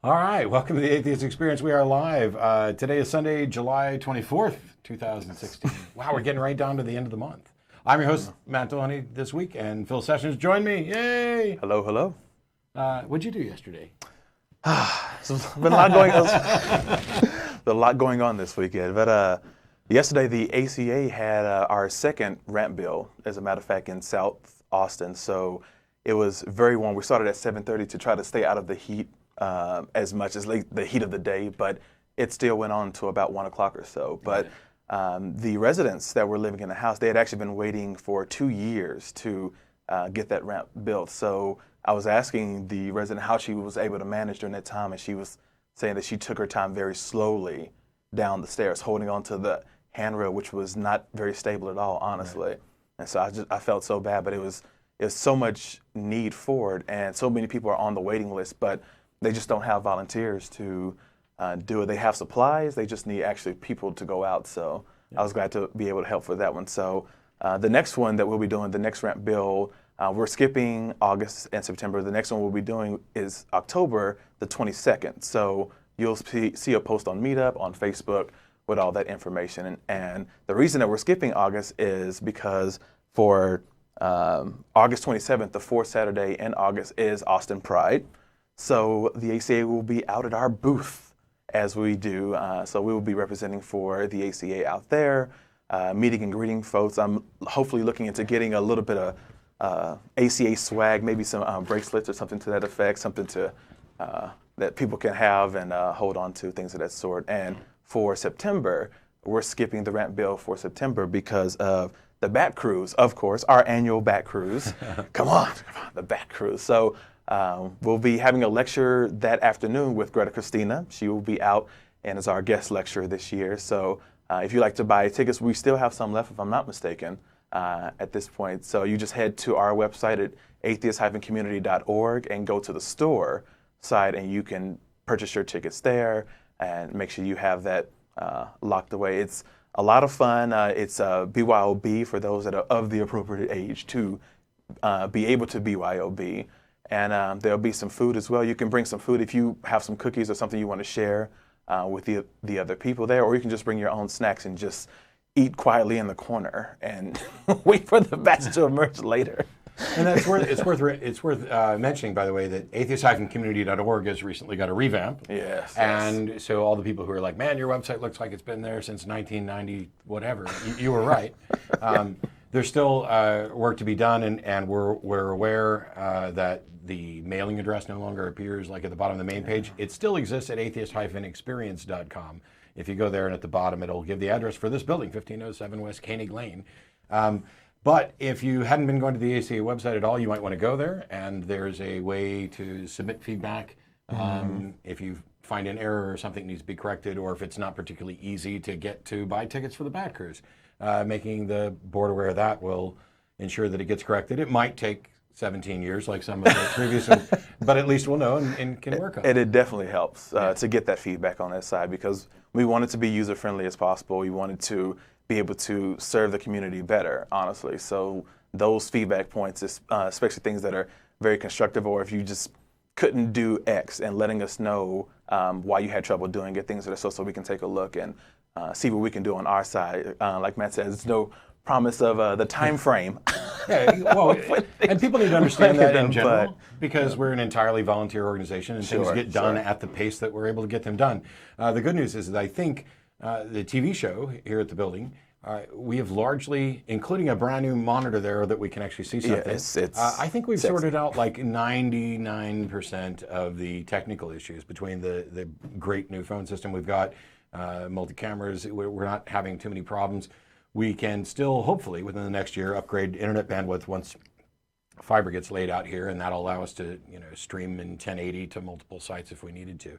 All right, welcome to the Atheist Experience. We are live. Today is Sunday, July 24th, 2016. Wow, we're getting right down to the end of the month. I'm your host, Matt Dillahunty, this week, and Phil Sessions joined me. Yay! Hello, hello. What'd you do yesterday? There's been a lot going on. A lot going on this weekend. But yesterday, the ACA had our second ramp bill, as a matter of fact, in South Austin. So it was very warm. We started at 7:30 to try to stay out of the heat as much as the heat of the day, but it still went on to about 1 o'clock or so. But the residents that were living in the house, they had actually been waiting for 2 years to get that ramp built. So I was asking the resident how she was able to manage during that time, and she was saying that she took her time very slowly down the stairs, holding on to the handrail, which was not very stable at all, honestly. Right. And so I felt so bad, but it was so much need for it, and so many people are on the waiting list, but they just don't have volunteers to do it. They have supplies, they just need actually people to go out. So I was glad to be able to help with that one. So the next one that we'll be doing, the next ramp bill, we're skipping August and September. The next one we'll be doing is October the 22nd. So you'll see a post on Meetup, on Facebook, with all that information. And the reason that we're skipping August is because for August 27th, the fourth Saturday in August, is Austin Pride. So the ACA will be out at our booth as we do. So we will be representing for the ACA out there, meeting and greeting folks. I'm hopefully looking into getting a little bit of ACA swag, maybe some bracelets or something to that effect, something to that people can have and hold on to, things of that sort. And for September, we're skipping the ramp bill for September because of the Bat Cruise, of course, our annual Bat Cruise. Come on, the Bat Cruise. So we'll be having a lecture that afternoon with Greta Christina. She will be out and is our guest lecturer this year. So if you'd like to buy tickets, we still have some left, if I'm not mistaken, at this point. So you just head to our website at atheist-community.org and go to the store side, and you can purchase your tickets there and make sure you have that locked away. It's a lot of fun. It's BYOB for those that are of the appropriate age to be able to BYOB. And there'll be some food as well. You can bring some food if you have some cookies or something you want to share with the other people there, or you can just bring your own snacks and just eat quietly in the corner and wait for the bats to emerge later. And that's it's worth mentioning, by the way, that atheist-community.org has recently got a revamp. Yes. And so all the people who are like, man, your website looks like it's been there since 1990, whatever, you were right. There's still work to be done, and we're aware that the mailing address no longer appears like at the bottom of the main page. It still exists at atheist-experience.com. If you go there, and at the bottom it'll give the address for this building, 1507 West Koenig Lane. But if you hadn't been going to the ACA website at all, you might want to go there, and there's a way to submit feedback. If you find an error or something needs to be corrected, or if it's not particularly easy to get to buy tickets for the Bat Cruise. Making the board aware of that will ensure that it gets corrected. It might take 17 years like some of the previous ones, but at least we'll know and can work on it. And it definitely helps to get that feedback on that side, because we want it to be user-friendly as possible. We wanted to be able to serve the community better, honestly. So those feedback points, especially things that are very constructive, or if you just couldn't do X, and letting us know why you had trouble doing it, things that are so we can take a look and see what we can do on our side. Like Matt says, there's no promise of the time frame. Yeah, well, and people need to understand that in general, because we're an entirely volunteer organization, and things get done at the pace that we're able to get them done. The good news is that I think the TV show here at the building, we have largely, including a brand new monitor there that we can actually see something. It's I think we've sorted out like 99% of the technical issues between the great new phone system we've got, multi-cameras. We're not having too many problems. We can still, hopefully, within the next year, upgrade internet bandwidth once fiber gets laid out here, and that'll allow us to, stream in 1080 to multiple sites if we needed to.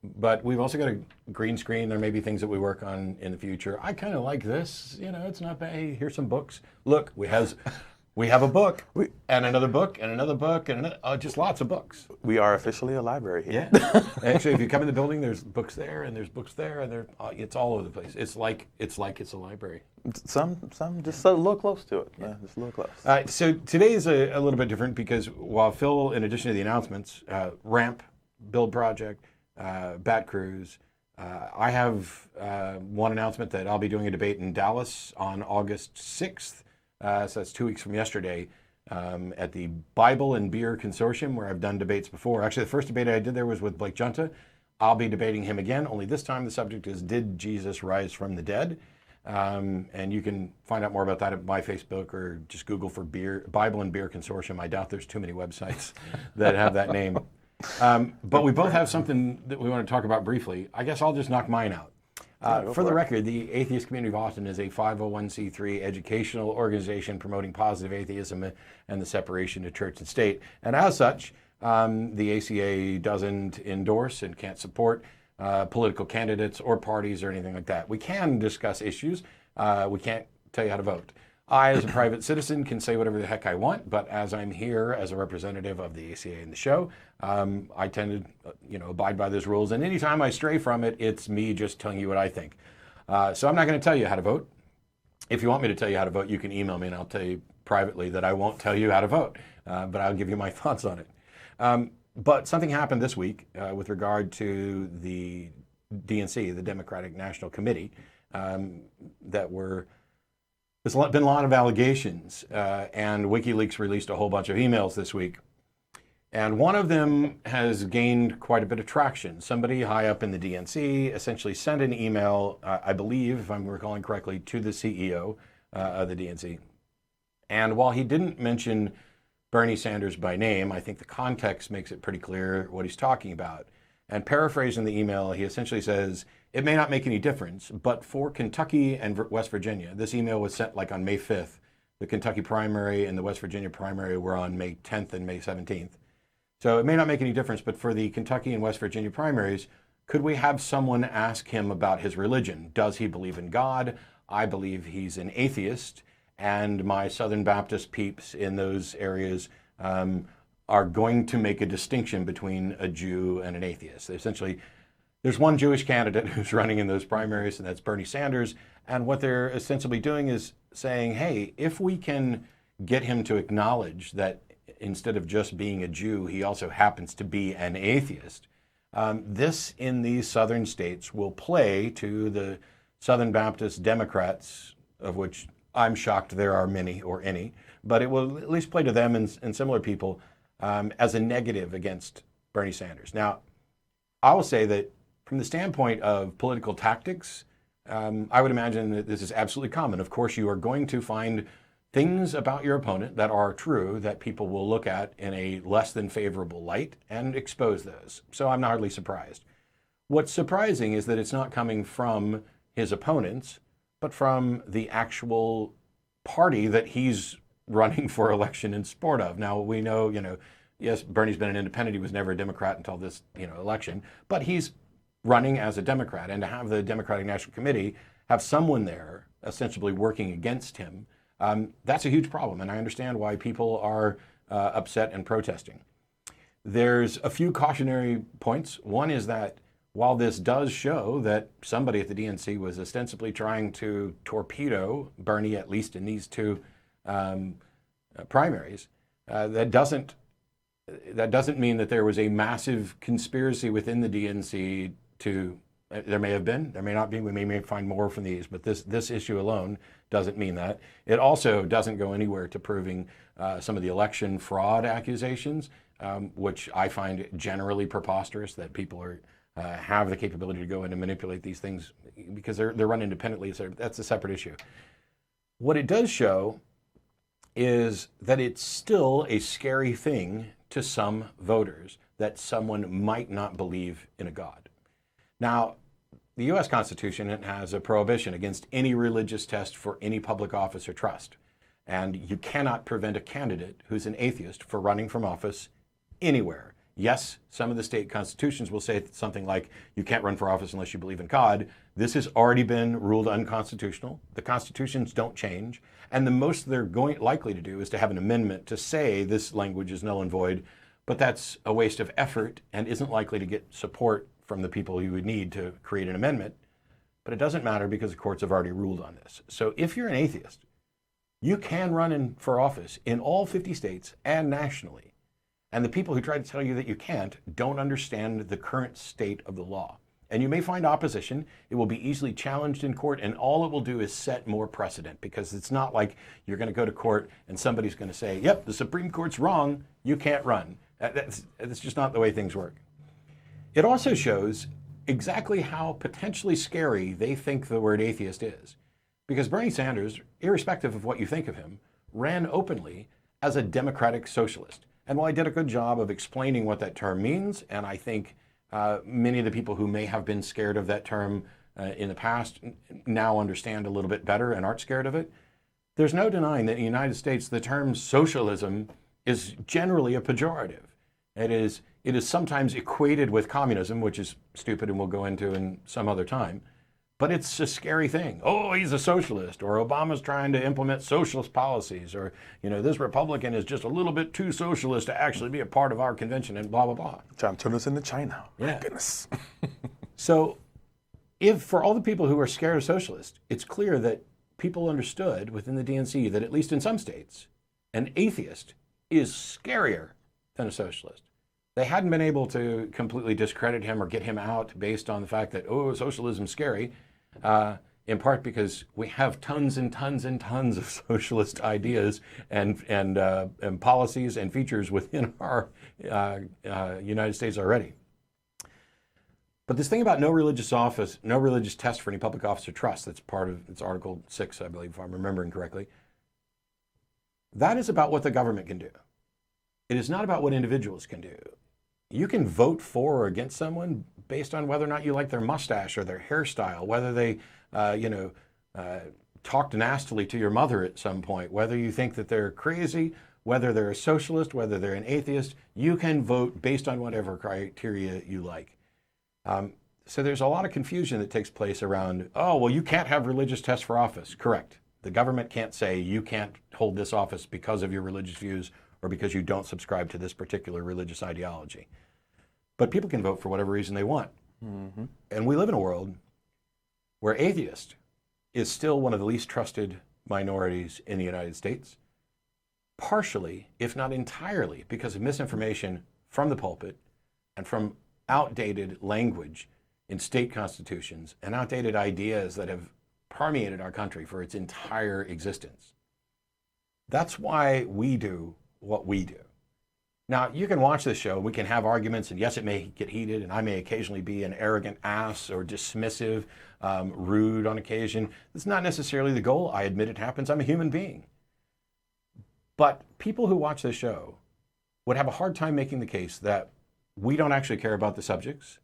But we've also got a green screen. There may be things that we work on in the future. I kind of like this. It's not bad. Hey, here's some books. Look, we have a book, and another book, and another book, and just lots of books. We are officially a library here. Yeah. Actually, if you come in the building, there's books there, and there's books there, and it's all over the place. It's like it's a library. Some just a little close to it. Yeah, just a little close. So today is a little bit different because while Phil, in addition to the announcements, ramp Build Project, Bat Cruz. I have one announcement that I'll be doing a debate in Dallas on August 6th. So that's 2 weeks from yesterday at the Bible and Beer Consortium, where I've done debates before. Actually, the first debate I did there was with Blake Junta. I'll be debating him again, only this time the subject is, did Jesus rise from the dead? And you can find out more about that at my Facebook, or just Google for Bible and Beer Consortium. I doubt there's too many websites that have that name. But we both have something that we want to talk about briefly. I guess I'll just knock mine out. For the record, the Atheist Community of Austin is a 501c3 educational organization promoting positive atheism and the separation of church and state. And as such, the ACA doesn't endorse and can't support political candidates or parties or anything like that. We can discuss issues. We can't tell you how to vote. I, as a private citizen, can say whatever the heck I want, but as I'm here as a representative of the ACA in the show, I tend to, abide by those rules. And anytime I stray from it, it's me just telling you what I think. So I'm not going to tell you how to vote. If you want me to tell you how to vote, you can email me, and I'll tell you privately that I won't tell you how to vote, but I'll give you my thoughts on it. But something happened this week with regard to the DNC, the Democratic National Committee, there's been a lot of allegations, and WikiLeaks released a whole bunch of emails this week. And one of them has gained quite a bit of traction. Somebody high up in the DNC essentially sent an email, I believe, if I'm recalling correctly, to the CEO of the DNC. And while he didn't mention Bernie Sanders by name, I think the context makes it pretty clear what he's talking about. And paraphrasing the email, he essentially says, it may not make any difference, but for Kentucky and West Virginia, this email was sent on May 5th. The Kentucky primary and the West Virginia primary were on May 10th and May 17th. So it may not make any difference, but for the Kentucky and West Virginia primaries, could we have someone ask him about his religion? Does he believe in God? I believe he's an atheist, and my Southern Baptist peeps in those areas are going to make a distinction between a Jew and an atheist. Essentially, there's one Jewish candidate who's running in those primaries, and that's Bernie Sanders. And what they're ostensibly doing is saying, hey, if we can get him to acknowledge that instead of just being a Jew, he also happens to be an atheist, this in these southern states will play to the Southern Baptist Democrats, of which I'm shocked there are many or any, but it will at least play to them and similar people as a negative against Bernie Sanders. Now, I will say that from the standpoint of political tactics, I would imagine that this is absolutely common. Of course, you are going to find things about your opponent that are true that people will look at in a less than favorable light and expose those. So I'm not hardly surprised. What's surprising is that it's not coming from his opponents, but from the actual party that he's running for election in support of. Now, we know, yes, Bernie's been an independent. He was never a Democrat until this, election, but he's running as a Democrat. And to have the Democratic National Committee have someone there ostensibly working against him, that's a huge problem. And I understand why people are upset and protesting. There's a few cautionary points. One is that while this does show that somebody at the DNC was ostensibly trying to torpedo Bernie, at least in these two primaries, that doesn't mean that there was a massive conspiracy within the DNC to. There may have been, there may not be. We may find more from these, but this issue alone doesn't mean that. It also doesn't go anywhere to proving some of the election fraud accusations, which I find generally preposterous that people have the capability to go in and manipulate these things because they're run independently. So that's a separate issue. What it does show is that it's still a scary thing to some voters that someone might not believe in a God. Now, the U.S. Constitution has a prohibition against any religious test for any public office or trust. And you cannot prevent a candidate who's an atheist from running from office anywhere. Yes, some of the state constitutions will say something like, you can't run for office unless you believe in God. This has already been ruled unconstitutional. The constitutions don't change. And the most they're likely to do is to have an amendment to say this language is null and void. But that's a waste of effort and isn't likely to get support from the people you would need to create an amendment. But it doesn't matter because the courts have already ruled on this. So if you're an atheist, you can run for office in all 50 states and nationally. And the people who try to tell you that you can't don't understand the current state of the law. And you may find opposition. It will be easily challenged in court, and all it will do is set more precedent, because it's not like you're going to go to court and somebody's going to say, yep, the Supreme Court's wrong, you can't run. That's just not the way things work. It also shows exactly how potentially scary they think the word atheist is. Because Bernie Sanders, irrespective of what you think of him, ran openly as a democratic socialist. And while I did a good job of explaining what that term means, and I think many of the people who may have been scared of that term in the past now understand a little bit better and aren't scared of it, there's no denying that in the United States the term socialism is generally a pejorative. It is sometimes equated with communism, which is stupid and we'll go into in some other time. But it's a scary thing. Oh, he's a socialist, or Obama's trying to implement socialist policies, or, this Republican is just a little bit too socialist to actually be a part of our convention, and blah, blah, blah. Trying to turn us into China. Yeah. My goodness. So if for all the people who are scared of socialists, it's clear that people understood within the DNC that at least in some states, an atheist is scarier than a socialist. They hadn't been able to completely discredit him or get him out based on the fact that, socialism's scary. In part because we have tons and tons and tons of socialist ideas and policies and features within our United States already. But this thing about no religious test for any public office or trust, that's part of it's Article 6, I believe, if I'm remembering correctly, that is about what the government can do. It is not about what individuals can do. You can vote for or against someone based on whether or not you like their mustache or their hairstyle, whether they, talked nastily to your mother at some point, whether you think that they're crazy, whether they're a socialist, whether they're an atheist. You can vote based on whatever criteria you like. So there's a lot of confusion that takes place around, you can't have religious tests for office. Correct. The government can't say you can't hold this office because of your religious views or because you don't subscribe to this particular religious ideology. But people can vote for whatever reason they want. Mm-hmm. And we live in a world where atheist is still one of the least trusted minorities in the United States, partially, if not entirely, because of misinformation from the pulpit and from outdated language in state constitutions and outdated ideas that have permeated our country for its entire existence. That's why we do what we do. Now, you can watch this show, we can have arguments, and yes, it may get heated, and I may occasionally be an arrogant ass or dismissive, rude on occasion. That's not necessarily the goal. I admit it happens. I'm a human being. But people who watch this show would have a hard time making the case that we don't actually care about the subjects,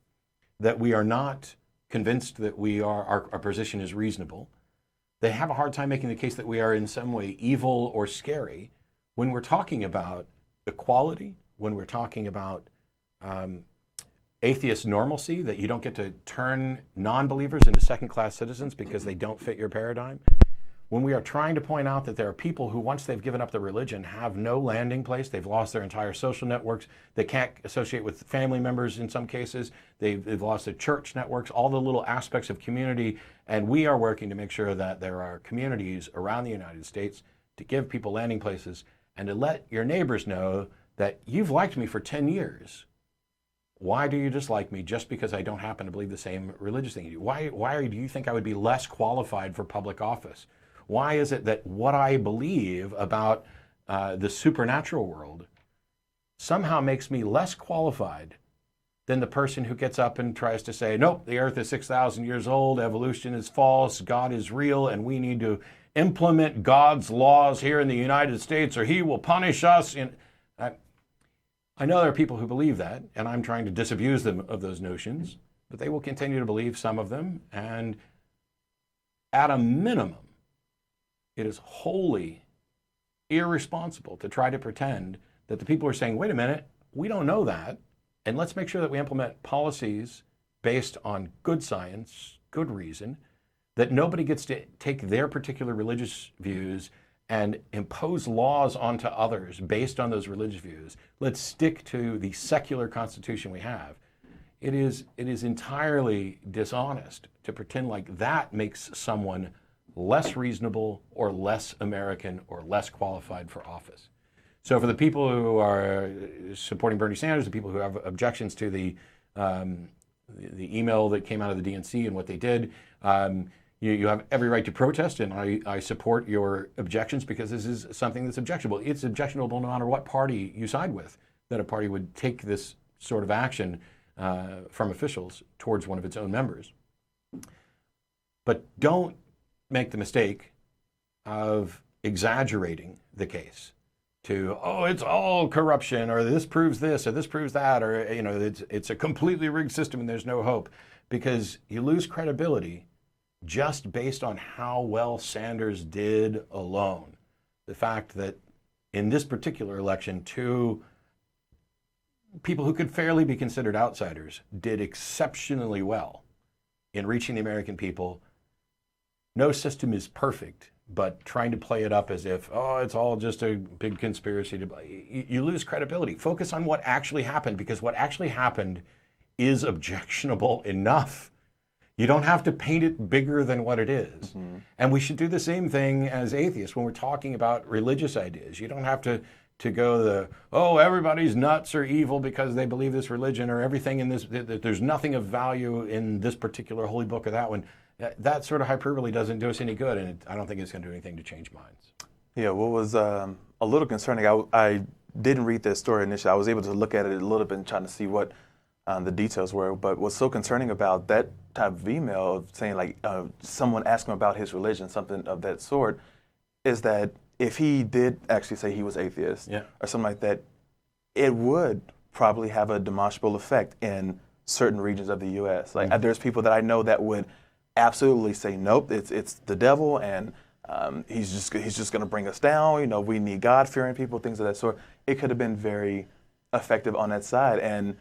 that we are not convinced that our position is reasonable. They have a hard time making the case that we are in some way evil or scary when we're talking about equality, when we're talking about atheist normalcy, that you don't get to turn non-believers into second-class citizens because they don't fit your paradigm. When we are trying to point out that there are people who, once they've given up their religion, have no landing place, they've lost their entire social networks, they can't associate with family members in some cases, they've lost their church networks, all the little aspects of community, and we are working to make sure that there are communities around the United States to give people landing places and to let your neighbors know that you've liked me for 10 years. Why do you dislike me just because I don't happen to believe the same religious thing you do? Why do you think I would be less qualified for public office? Why is it that what I believe about the supernatural world somehow makes me less qualified than the person who gets up and tries to say, nope, the earth is 6,000 years old, evolution is false, God is real, and we need to implement God's laws here in the United States or he will punish us. I know there are people who believe that, and I'm trying to disabuse them of those notions, but they will continue to believe some of them, and at a minimum, it is wholly irresponsible to try to pretend that the people are saying, wait a minute, we don't know that, and let's make sure that we implement policies based on good science, good reason, that nobody gets to take their particular religious views and impose laws onto others based on those religious views. Let's stick to the secular constitution we have. It is entirely dishonest to pretend like that makes someone less reasonable or less American or less qualified for office. So for the people who are supporting Bernie Sanders, the people who have objections to the email that came out of the DNC and what they did, you have every right to protest, and I support your objections because this is something that's objectionable. It's objectionable no matter what party you side with, that a party would take this sort of action from officials towards one of its own members. But don't make the mistake of exaggerating the case to, oh, it's all corruption, or this proves this, or this proves that, or it's a completely rigged system and there's no hope, because you lose credibility just based on how well Sanders did alone. The fact that in this particular election, two people who could fairly be considered outsiders did exceptionally well in reaching the American people. No system is perfect, but trying to play it up as if, oh, it's all just a big conspiracy, you lose credibility. Focus on what actually happened, because what actually happened is objectionable enough. You don't have to paint it bigger than what it is. Mm-hmm. And we should do the same thing as atheists when we're talking about religious ideas. You don't have to go everybody's nuts or evil because they believe this religion, or everything in this, there's nothing of value in this particular holy book or that one. That sort of hyperbole doesn't do us any good, and I don't think it's going to do anything to change minds. Yeah, what was a little concerning, I didn't read this story initially. I was able to look at it a little bit and trying to see what the details were, but what's so concerning about that type of email of saying someone asking about his religion, something of that sort, is that if he did actually say he was atheist or something like that, it would probably have a demonstrable effect in certain regions of the U.S. There's people that I know that would absolutely say, nope, it's the devil, and he's just going to bring us down. We need God-fearing people, things of that sort. It could have been very effective on that side, and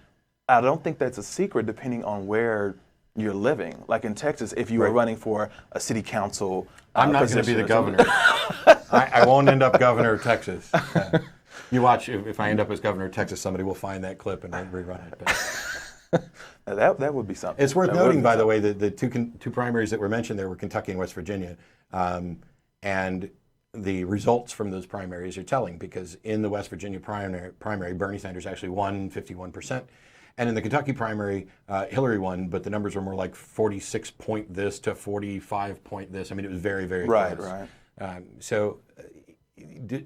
I don't think that's a secret depending on where you're living. Like in Texas, if you were running for a city council I'm not going to be the governor. I won't end up governor of Texas. You watch, if I end up as governor of Texas, somebody will find that clip and rerun it. But that would be something. It's worth noting, by the way, that the two primaries that were mentioned there were Kentucky and West Virginia. And the results from those primaries are telling, because in the West Virginia primary, Bernie Sanders actually won 51%. And in the Kentucky primary, Hillary won, but the numbers were more like 46 point this to 45 point this. I mean, it was very, very close. Right. So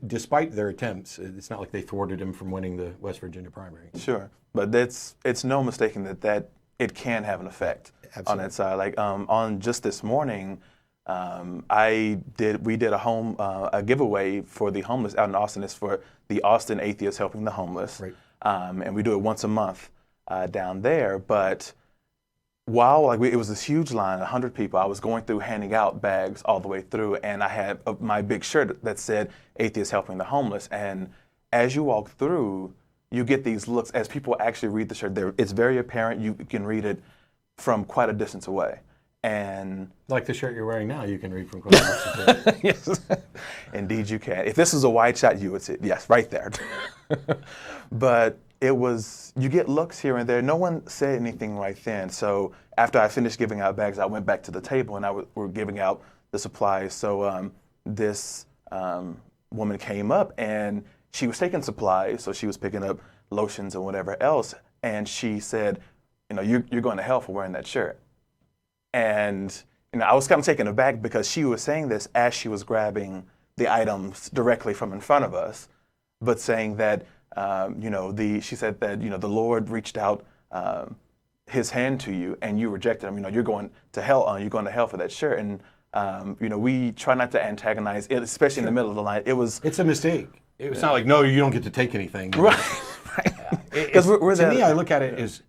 despite their attempts, it's not like they thwarted him from winning the West Virginia primary. Sure, but it's no mistaking that it can have an effect. Absolutely. On that side. On just this morning, we did a giveaway for the homeless out in Austin. It's for the Austin Atheists Helping the Homeless. Right. And we do it once a month down there. But while it was this huge line, 100 people, I was going through handing out bags all the way through, and I had my big shirt that said Atheists Helping the Homeless. And as you walk through, you get these looks as people actually read the shirt. It's very apparent. You can read it from quite a distance away. And like the shirt you're wearing now, you can read from quite a distance away. Yes, indeed you can. If this was a wide shot, you would see it. Yes, right there. But you get looks here and there. No one said anything right then. So after I finished giving out bags, I went back to the table and we're giving out the supplies. So this woman came up and she was taking supplies. So she was picking up lotions and whatever else. And she said, you're going to hell for wearing that shirt. And I was kind of taken aback because she was saying this as she was grabbing the items directly from in front of us, but saying that she said that the Lord reached out His hand to you and you rejected Him. You're going to hell. You're going to hell for that shirt. And we try not to antagonize it, especially in the middle of the line. It's a mistake. It's not like, no, you don't get to take anything. Right. Because to me, I look at it as,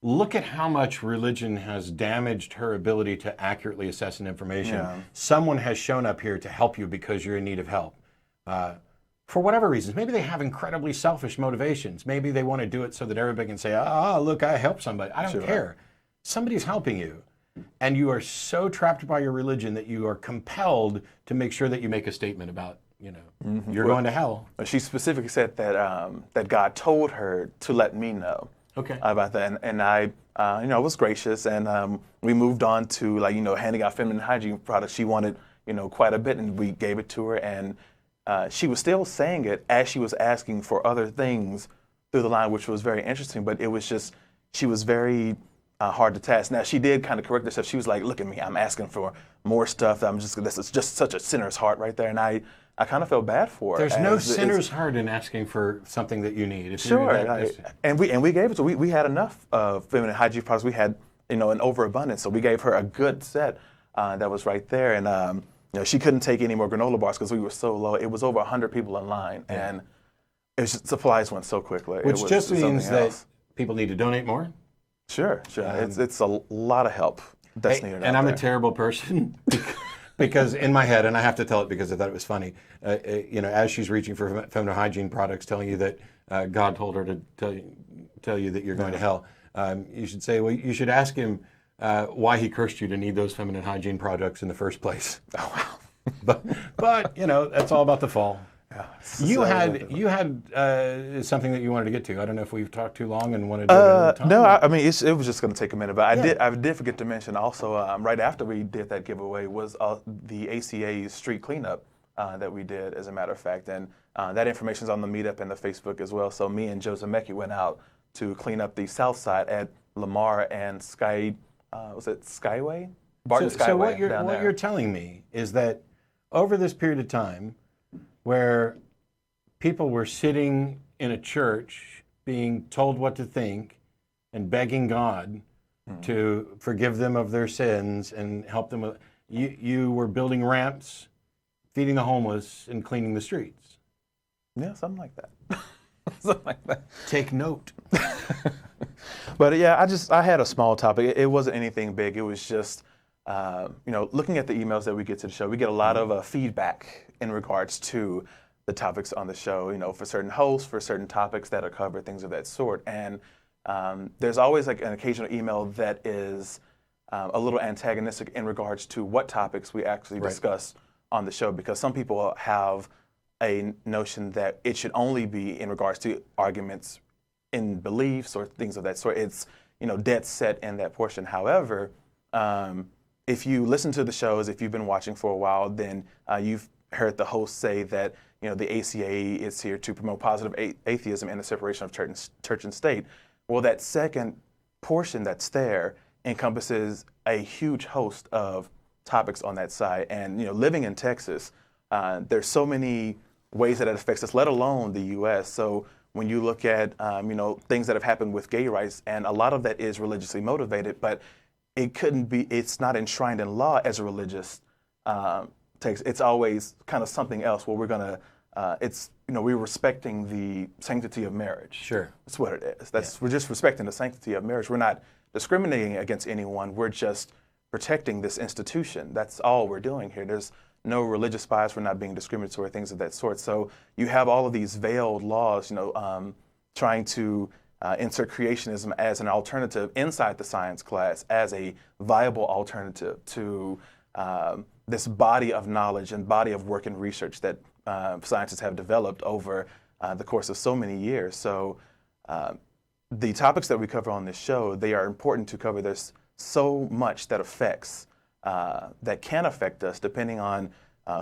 look at how much religion has damaged her ability to accurately assess an information. Yeah. Someone has shown up here to help you because you're in need of help. For whatever reasons. Maybe they have incredibly selfish motivations. Maybe they want to do it so that everybody can say, look, I helped somebody. I don't care. Somebody's helping you. And you are so trapped by your religion that you are compelled to make sure that you make a statement about, you're going to hell. She specifically said that God told her to let me know. Okay. About that, and I, was gracious, and we moved on to handing out feminine hygiene products. She wanted, quite a bit, and we gave it to her, and she was still saying it as she was asking for other things through the line, which was very interesting. But it was just, she was very hard to task. Now, she did kind of correct herself. She was like, look at me, I'm asking for more stuff. This is just such a sinner's heart right there. And I kind of felt bad for her. There's no sinner's heart in asking for something that you need. If sure, and we gave it to her. We had enough feminine hygiene products. We had, an overabundance, so we gave her a good set that was right there. And she couldn't take any more granola bars because we were so low. It was over 100 people in line, and supplies went so quickly. Which just means that people need to donate more. Sure. It's a lot of help that's needed. And I'm a terrible person because in my head, and I have to tell it because I thought it was funny, as she's reaching for feminine hygiene products, telling you that God told her to tell you that you're going to hell, you should say, well, you should ask him why he cursed you to need those feminine hygiene products in the first place. Oh, wow. but that's all about the fall. Yeah, you had something that you wanted to get to. I don't know if we've talked too long and wanted to do it another time. No, I mean it was just going to take a minute, but I did forget to mention also right after we did that giveaway was the ACA street cleanup that we did, as a matter of fact, and that information is on the meetup and the Facebook as well. So me and Joe Zemecki went out to clean up the south side at Lamar and Skyway? Barton Skyway. So what you're telling me is that over this period of time, where people were sitting in a church being told what to think and begging God to forgive them of their sins and help them, you were building ramps, feeding the homeless, and cleaning the streets. Yeah, something like that. Something like that. Take note. But yeah, I had a small topic. It wasn't anything big. It was just, looking at the emails that we get to the show, we get a lot of feedback in regards to the topics on the show, for certain hosts, for certain topics that are covered, things of that sort. And there's always like an occasional email that is a little antagonistic in regards to what topics we actually discuss on the show, because some people have a notion that it should only be in regards to arguments in beliefs or things of that sort. It's, dead set in that portion. However, if you listen to the shows, if you've been watching for a while, then you've heard the host say that, the ACA is here to promote positive atheism and the separation of church and state. Well, that second portion that's there encompasses a huge host of topics on that side. And, living in Texas, there's so many ways that it affects us, let alone the U.S. So when you look at, things that have happened with gay rights, and a lot of that is religiously motivated, but it's not enshrined in law as a religious text. It's always kind of something else where we're going to, we're respecting the sanctity of marriage. Sure. That's what it is. We're just respecting the sanctity of marriage. We're not discriminating against anyone. We're just protecting this institution. That's all we're doing here. There's no religious bias. We're not being discriminatory, things of that sort. So you have all of these veiled laws, trying to insert creationism as an alternative inside the science class, as a viable alternative to this body of knowledge and body of work and research that scientists have developed over the course of so many years. So the topics that we cover on this show, they are important to cover. There's so much that affects, that can affect us depending on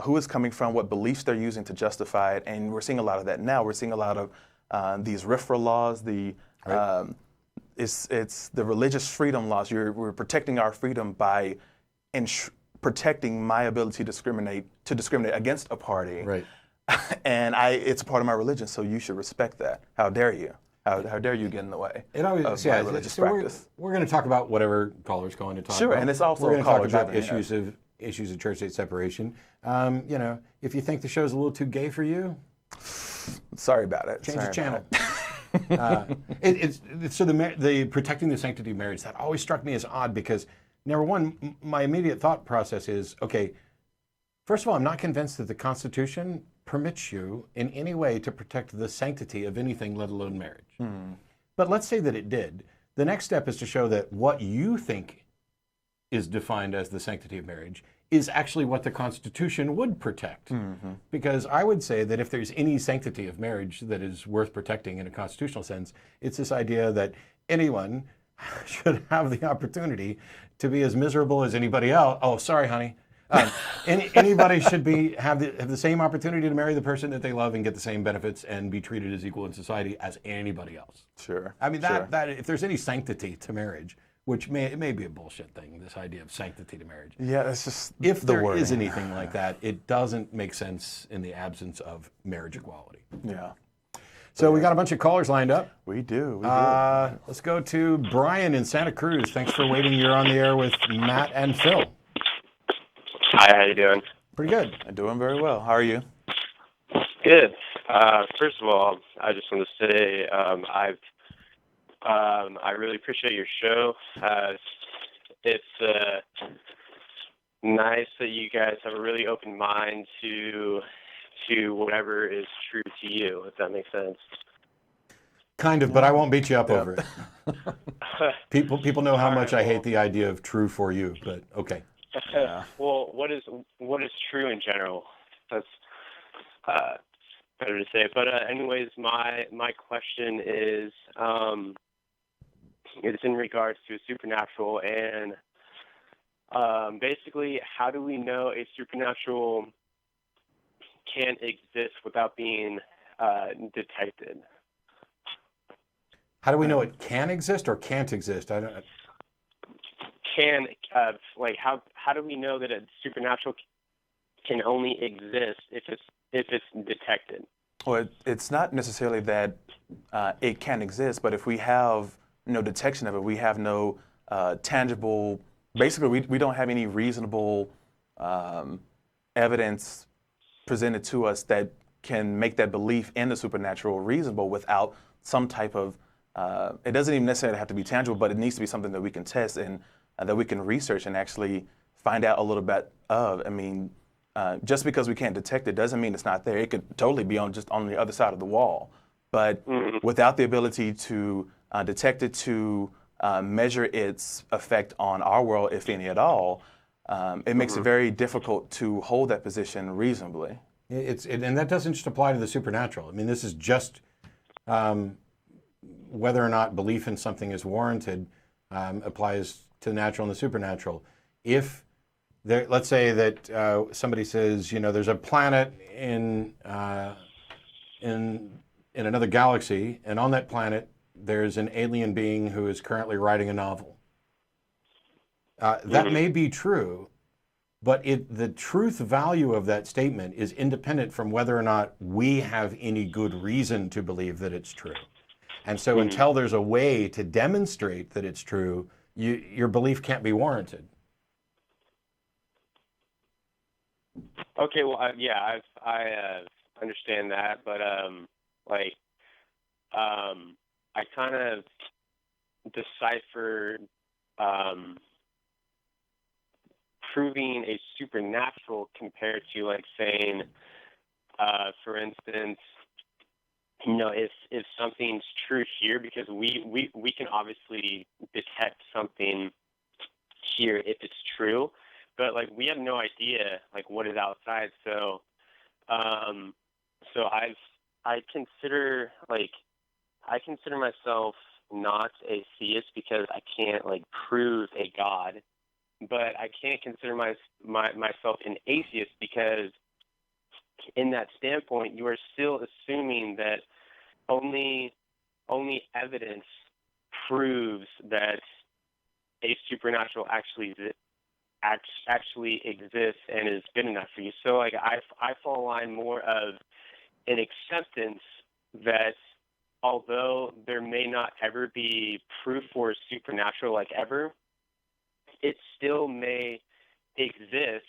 who is coming from, what beliefs they're using to justify it. And we're seeing a lot of that now. We're seeing a lot of these RFRA laws, it's the religious freedom laws. We're protecting our freedom by protecting my ability to discriminate against a party. Right. And it's a part of my religion, so you should respect that. How dare you? How dare you get in the way of my religious practice? We're going to talk about whatever caller's going to talk about. Sure, and it's also we're going to talk about caller-driven, issues of church-state separation. If you think the show's a little too gay for you, sorry about it. Change the channel. So the protecting the sanctity of marriage, that always struck me as odd because, number one, my immediate thought process is, okay, first of all, I'm not convinced that the Constitution permits you in any way to protect the sanctity of anything, let alone marriage. But let's say that it did. The next step is to show that what you think is defined as the sanctity of marriage is actually what the Constitution would protect. Because I would say that if there's any sanctity of marriage that is worth protecting in a constitutional sense, it's this idea that anyone should have the opportunity to be as miserable as anybody else. Oh, sorry, honey. Anybody should have the same opportunity to marry the person that they love and get the same benefits and be treated as equal in society as anybody else. Sure. I mean, sure. that if there's any sanctity to marriage, which it may be a bullshit thing, this idea of sanctity to marriage. Yeah, that's just If the there wording. is anything like that, it doesn't make sense in the absence of marriage equality. Yeah. So we got a bunch of callers lined up. We do. Let's go to Brian in Santa Cruz. Thanks for waiting. You're on the air with Matt and Phil. Hi, how you doing? Pretty good. I'm doing very well. How are you? Good. First of all, I just want to say I really appreciate your show. It's nice that you guys have a really open mind to whatever is true to you, if that makes sense. Kind of, but I won't beat you up over it. People know how much I hate the idea of true for you, but okay. Yeah. Well, what is true in general? That's better to say. But anyways, my question is it's in regards to supernatural, and basically, how do we know a supernatural can exist without being detected? How do we know it can exist or can't exist? I don't. How do we know that a supernatural can only exist if it's detected? Well, it's not necessarily that it can exist, but if we have no detection of it, we have no tangible. Basically, we don't have any reasonable evidence presented to us that can make that belief in the supernatural reasonable without some type of. It doesn't even necessarily have to be tangible, but it needs to be something that we can test and that we can research and actually find out a little bit of. I mean, just because we can't detect it doesn't mean it's not there. It could totally be on the other side of the wall. But without the ability to detect it, to measure its effect on our world, if any at all, it makes it very difficult to hold that position reasonably. And that doesn't just apply to the supernatural. I mean, this is just whether or not belief in something is warranted applies to the natural and the supernatural. If let's say that somebody says, there's a planet in another galaxy, and on that planet there's an alien being who is currently writing a novel. That may be true, but the truth value of that statement is independent from whether or not we have any good reason to believe that it's true. And so until there's a way to demonstrate that it's true, your belief can't be warranted. Okay, well, I understand that, but I kind of decipher proving a supernatural compared to saying, for instance, if something's true here, because we can obviously detect something here if it's true, but we have no idea what is outside. So I consider myself not a theist because I can't prove a God, but I can't consider myself an atheist because in that standpoint you are still assuming that only evidence proves that a supernatural actually exists and is good enough for you. So I fall in line more of an acceptance that although there may not ever be proof for supernatural ever, it still may exist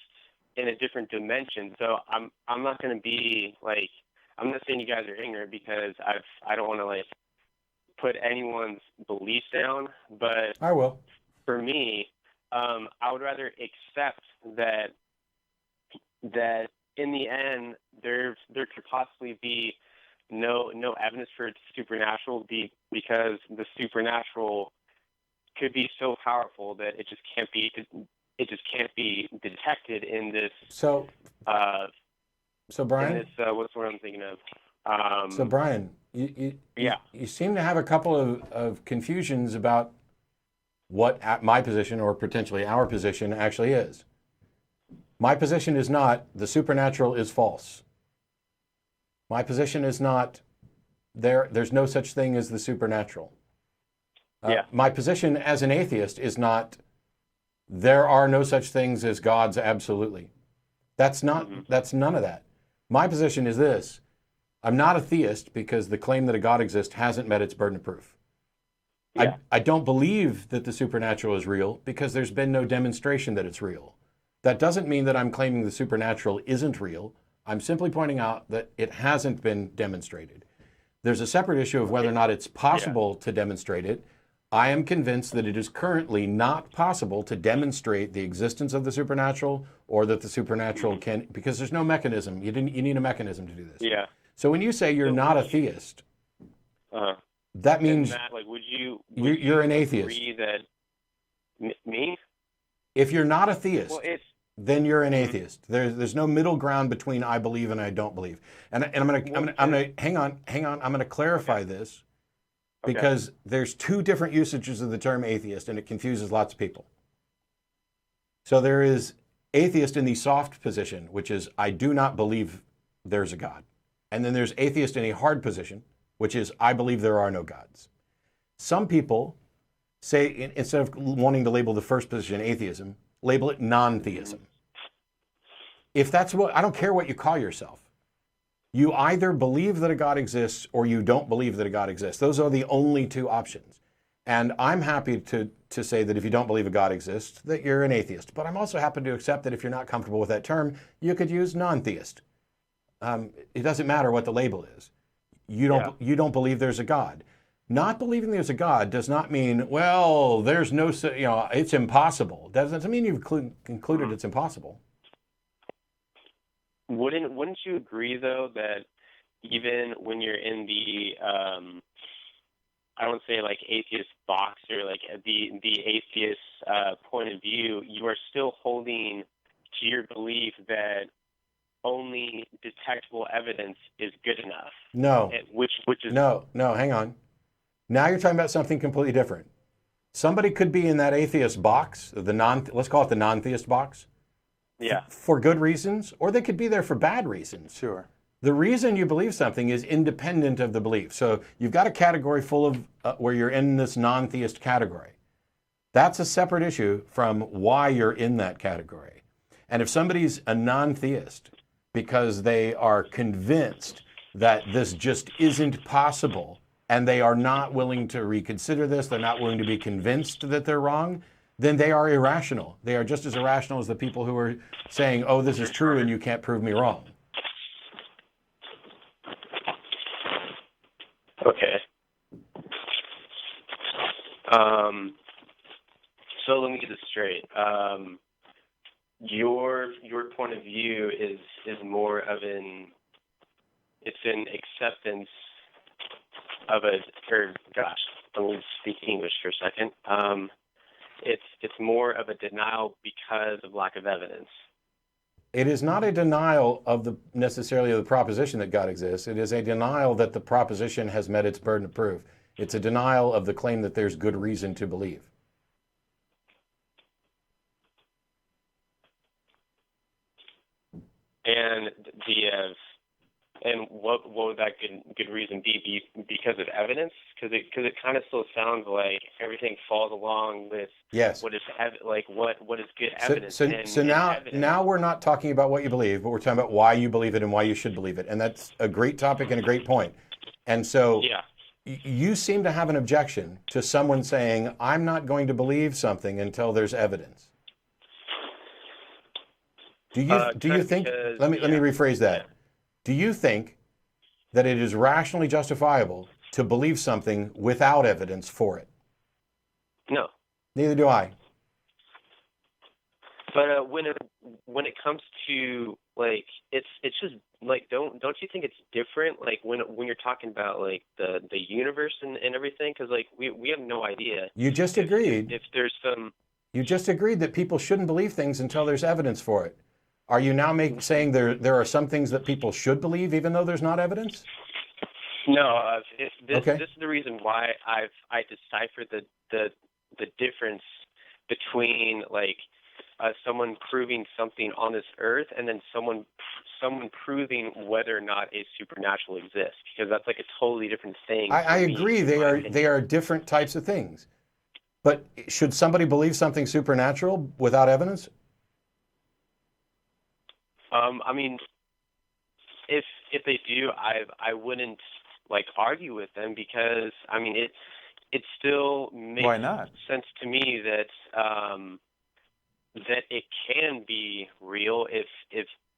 in a different dimension. So I'm not going to be I'm not saying you guys are ignorant because I don't want to put anyone's beliefs down, but I will. For me, I would rather accept that in the end there could possibly be no evidence for supernatural because the supernatural could be so powerful that it just can't be detected in this. So Brian, in this, what's what I'm thinking of? So Brian, you seem to have a couple of confusions about what my position or potentially our position actually is. My position is not the supernatural is false. My position is not there's no such thing as the supernatural. My position as an atheist is not there are no such things as gods absolutely. That's none of that. My position is this. I'm not a theist because the claim that a God exists hasn't met its burden of proof. I don't believe that the supernatural is real because there's been no demonstration that it's real. That doesn't mean that I'm claiming the supernatural isn't real. I'm simply pointing out that it hasn't been demonstrated. There's a separate issue of whether or not it's possible to demonstrate it. I am convinced that it is currently not possible to demonstrate the existence of the supernatural or that the supernatural can, because there's no mechanism. You need a mechanism to do this. Yeah. So when you say you're not a theist, that means Matt, like, would you're an atheist. Agree that me? If you're not a theist, Well, then you're an atheist. There's no middle ground between I believe and I don't believe. And I'm gonna hang on. I'm gonna clarify this because there's two different usages of the term atheist, and it confuses lots of people. So there is atheist in the soft position, which is I do not believe there's a God, and then there's atheist in a hard position, which is I believe there are no gods. Some people say instead of wanting to label the first position atheism, label it non-theism. If that's what, I don't care what you call yourself. You either believe that a God exists or you don't believe that a God exists. Those are the only two options. And I'm happy to say that if you don't believe a God exists, that you're an atheist. But I'm also happy to accept that if you're not comfortable with that term, you could use non-theist. It doesn't matter what the label is. You don't believe there's a God. Not believing there's a God does not mean, well, there's no, it's impossible. That doesn't mean you've concluded it's impossible. Wouldn't you agree, though, that even when you're in the, I don't say like atheist box or like the atheist point of view, you are still holding to your belief that only detectable evidence is good enough? No. Which is No, hang on. Now you're talking about something completely different. Somebody could be in that atheist box, let's call it the non-theist box. Yeah. For good reasons, or they could be there for bad reasons. Sure. The reason you believe something is independent of the belief. So you've got a category full of where you're in this non-theist category. That's a separate issue from why you're in that category. And if somebody's a non-theist because they are convinced that this just isn't possible, and they are not willing to reconsider this, they're not willing to be convinced that they're wrong, then they are irrational. They are just as irrational as the people who are saying, oh, this is true and you can't prove me wrong. Okay. So let me get this straight. Your point of view is more of an acceptance of let me speak English for a second. It's more of a denial because of lack of evidence. It is not a denial of necessarily of the proposition that God exists. It is a denial that the proposition has met its burden of proof. It's a denial of the claim that there's good reason to believe. And what would that good reason be? Because of evidence? Because it kind of still sounds like everything falls along with what is what is good evidence. So now we're not talking about what you believe, but we're talking about why you believe it and why you should believe it, and that's a great topic and a great point. And so you seem to have an objection to someone saying, "I'm not going to believe something until there's evidence." Do you think? Let me rephrase that. Do you think that it is rationally justifiable to believe something without evidence for it? No. Neither do I. But when it comes to like it's just like don't you think it's different like when you're talking about like the universe and everything, because like we have no idea. You just agreed. If there's some. You just agreed that people shouldn't believe things until there's evidence for it. Are you now saying there are some things that people should believe even though there's not evidence? No, this is the reason why I deciphered the difference between like someone proving something on this earth, and then someone proving whether or not a supernatural exists, because that's like a totally different thing. I agree. They are different types of things. But should somebody believe something supernatural without evidence? I mean, if they do, I wouldn't like argue with them, because I mean it still makes Why not? sense to me that that it can be real if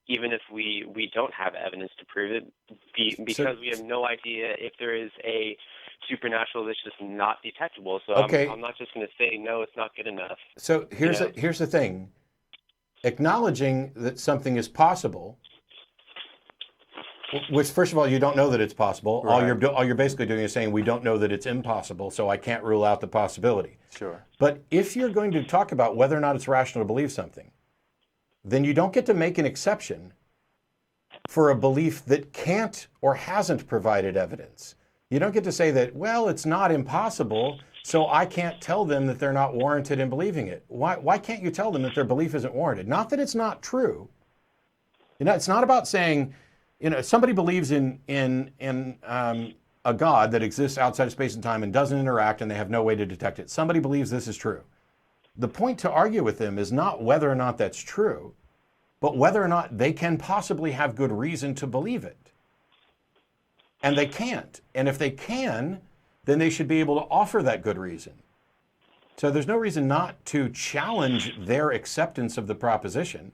even if we don't have evidence to prove it, because we have no idea if there is a supernatural that's just not detectable. So Okay. I'm not just going to say no, it's not good enough. So here's the thing. Acknowledging that something is possible, which first of all, you don't know that it's possible. Right. All you're basically doing is saying we don't know that it's impossible, so I can't rule out the possibility. Sure. But if you're going to talk about whether or not it's rational to believe something, then you don't get to make an exception for a belief that can't or hasn't provided evidence. You don't get to say that, well, it's not impossible, so I can't tell them that they're not warranted in believing it. Why can't you tell them that their belief isn't warranted? Not that it's not true. It's not about saying, somebody believes in a God that exists outside of space and time and doesn't interact, and they have no way to detect it. Somebody believes this is true. The point to argue with them is not whether or not that's true, but whether or not they can possibly have good reason to believe it. And they can't. And if they can, then they should be able to offer that good reason. So there's no reason not to challenge their acceptance of the proposition,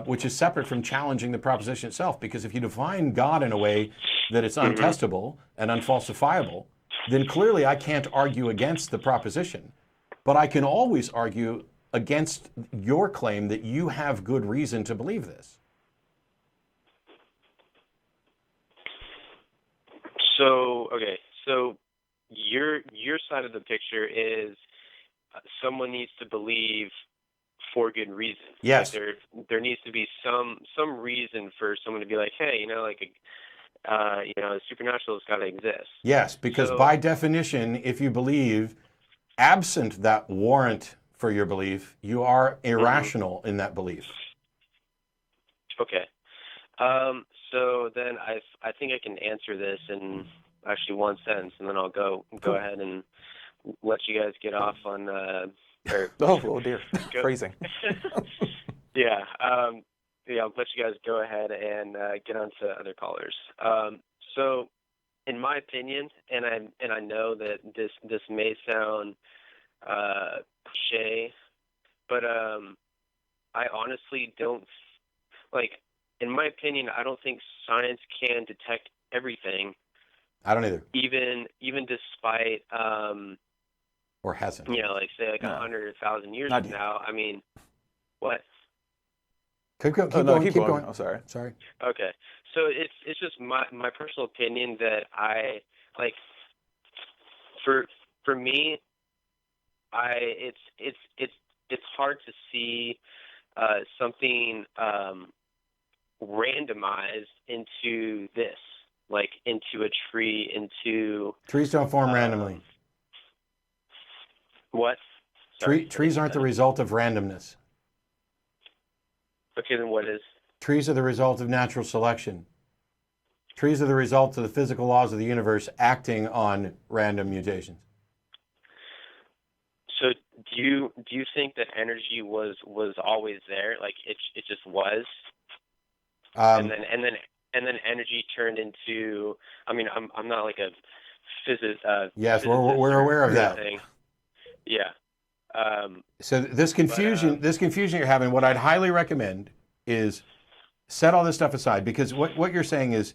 which is separate from challenging the proposition itself. Because if you define God in a way that it's untestable and unfalsifiable, then clearly I can't argue against the proposition. But I can always argue against your claim that you have good reason to believe this. So your side of the picture is someone needs to believe for good reason. Yes. Like there needs to be some reason for someone to be like, hey, supernatural has got to exist. Yes, because by definition, if you believe absent that warrant for your belief, you are irrational in that belief. Okay. So then I think I can answer this in actually one sentence, and then I'll go ahead and let you guys get off on. Oh dear, phrasing. Yeah. I'll let you guys go ahead and get on to other callers. So, in my opinion, and I know that this may sound cliche, but I honestly don't like. In my opinion, I don't think science can detect everything. I don't either. Even despite or hasn't. Say 100 or 1,000 years from now. I mean, what? Keep going. Oh, sorry. Okay. So it's just my personal opinion that I like. For me, it's hard to see something randomized into this, like into a tree, into trees don't form randomly. What? Sorry, trees aren't the result of randomness. Okay, then what is? Trees are the result of natural selection. Trees are the result of the physical laws of the universe acting on random mutations. So do you think that energy was always there, like it just was? And then energy turned into. I mean, I'm not like a physicist. Yes, we're aware of that. Yeah. So this confusion you're having, what I'd highly recommend is set all this stuff aside, because what you're saying is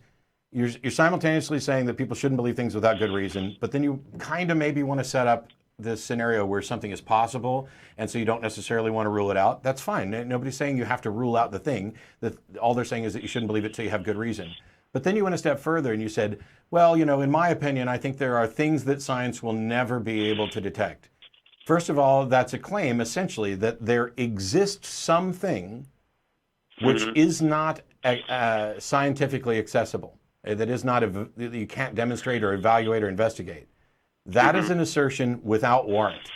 you're simultaneously saying that people shouldn't believe things without good reason, but then you kind of maybe want to set up this scenario where something is possible, and so you don't necessarily want to rule it out. That's fine. Nobody's saying you have to rule out the thing. That all they're saying is that you shouldn't believe it till you have good reason. But then you went a step further and you said, well, in my opinion, I think there are things that science will never be able to detect. First of all, that's a claim, essentially, that there exists something which is not scientifically accessible, that is not that you can't demonstrate or evaluate or investigate. That is an assertion without warrant.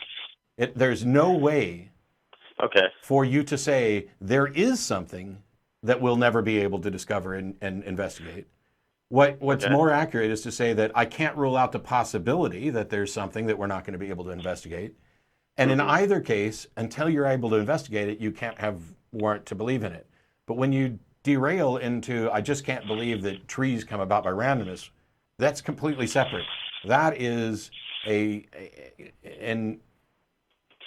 There's no way Okay. for you to say there is something that we'll never be able to discover and investigate. What's Okay. more accurate is to say that I can't rule out the possibility that there's something that we're not going to be able to investigate. And in either case, until you're able to investigate it, you can't have warrant to believe in it. But when you derail into, I just can't believe that trees come about by randomness, that's completely separate. That is and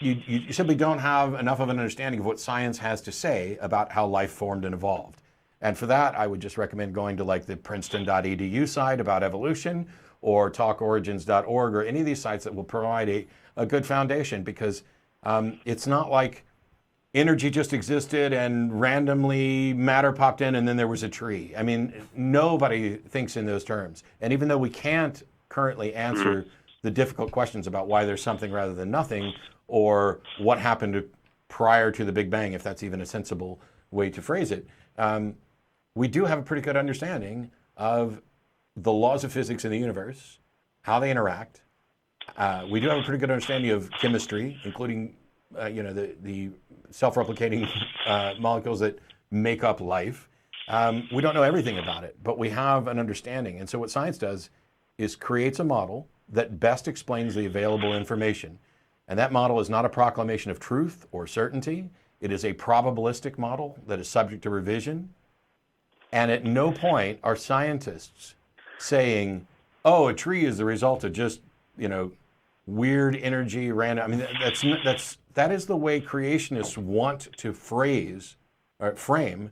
you simply don't have enough of an understanding of what science has to say about how life formed and evolved. And for that, I would just recommend going to like the princeton.edu site about evolution, or talkorigins.org, or any of these sites that will provide a good foundation, because it's not like energy just existed and randomly matter popped in and then there was a tree. I mean, nobody thinks in those terms. And even though we can't currently answer the difficult questions about why there's something rather than nothing, or what happened prior to the Big Bang, if that's even a sensible way to phrase it, we do have a pretty good understanding of the laws of physics in the universe, how they interact. We do have a pretty good understanding of chemistry, including the self-replicating molecules that make up life. We don't know everything about it, but we have an understanding. And so what science does is creates a model that best explains the available information. And that model is not a proclamation of truth or certainty. It is a probabilistic model that is subject to revision. And at no point are scientists saying, oh, a tree is the result of just, weird energy, random. I mean, that is the way creationists want to frame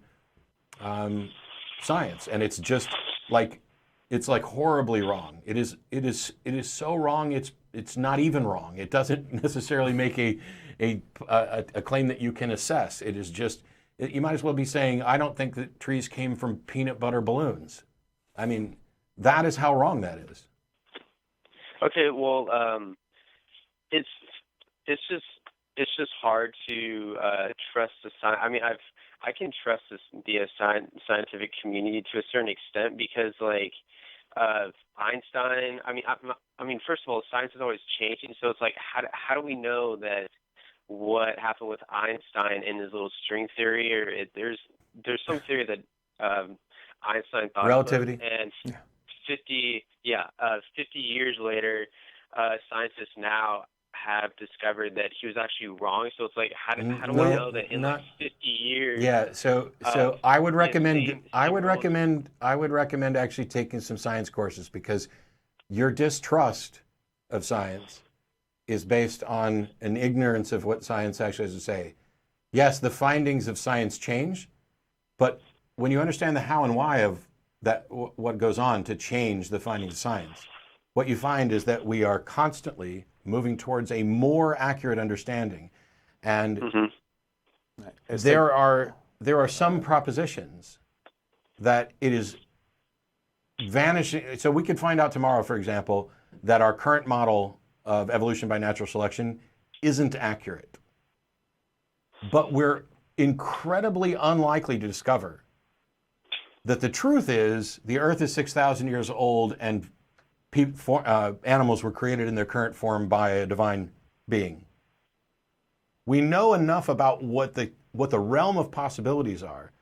science. And it's just like, it's like horribly wrong. It is so wrong. It's not even wrong. It doesn't necessarily make a claim that you can assess. It is just, you might as well be saying, I don't think that trees came from peanut butter balloons. I mean, that is how wrong that is. Okay, well, it's just hard to trust the science. I mean, I can trust the scientific community to a certain extent, because like Einstein. I mean, first of all, science is always changing. So it's like, how do we know that what happened with Einstein in his little string theory, or there's some theory that Einstein thought relativity, of, and 50 years later, scientists now have discovered that he was actually wrong. So it's like, how do we know that in like 50 years? Yeah. So I would recommend actually taking some science courses, because your distrust of science is based on an ignorance of what science actually has to say. Yes, the findings of science change, but when you understand the how and why of that, what goes on to change the findings of science, what you find is that we are constantly moving towards a more accurate understanding. And there are some propositions that it is vanishing. So we could find out tomorrow, for example, that our current model of evolution by natural selection isn't accurate. But we're incredibly unlikely to discover that the truth is the Earth is 6,000 years old and animals were created in their current form by a divine being. We know enough about what the realm of possibilities are.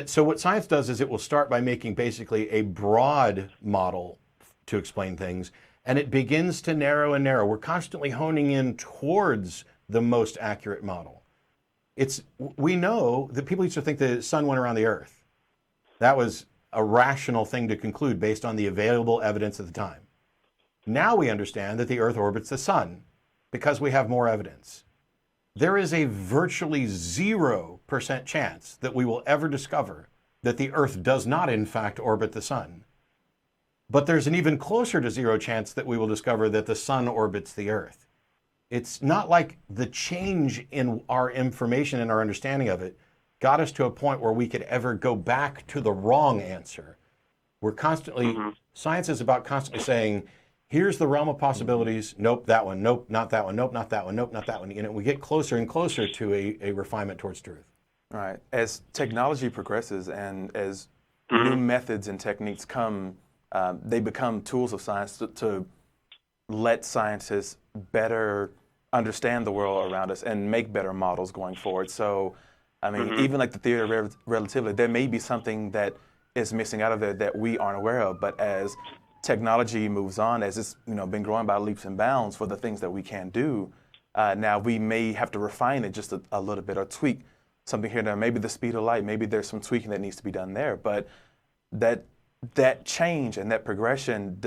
So what science does is it will start by making basically a broad model to explain things, and it begins to narrow and narrow. We're constantly honing in towards the most accurate model. We know that people used to think the sun went around the Earth. That was a rational thing to conclude based on the available evidence at the time. Now we understand that the Earth orbits the sun because we have more evidence. There is a virtually 0% chance that we will ever discover that the Earth does not in fact orbit the sun. But there's an even closer to 0 chance that we will discover that the sun orbits the Earth. It's not like the change in our information and our understanding of it got us to a point where we could ever go back to the wrong answer. We're constantly, science is about constantly saying, here's the realm of possibilities. Nope, that one. Nope, not that one. Nope, not that one. Nope, not that one. We get closer and closer to a refinement towards truth. All right. As technology progresses and as new methods and techniques come, they become tools of science to let scientists better understand the world around us and make better models going forward. So, I mean, even like the theory of relativity, there may be something that is missing out of there that we aren't aware of. But as technology moves on, as it's been growing by leaps and bounds for the things that we can do, now we may have to refine it just a little bit or tweak something here and there. Maybe the speed of light, maybe there's some tweaking that needs to be done there. But that change and that progression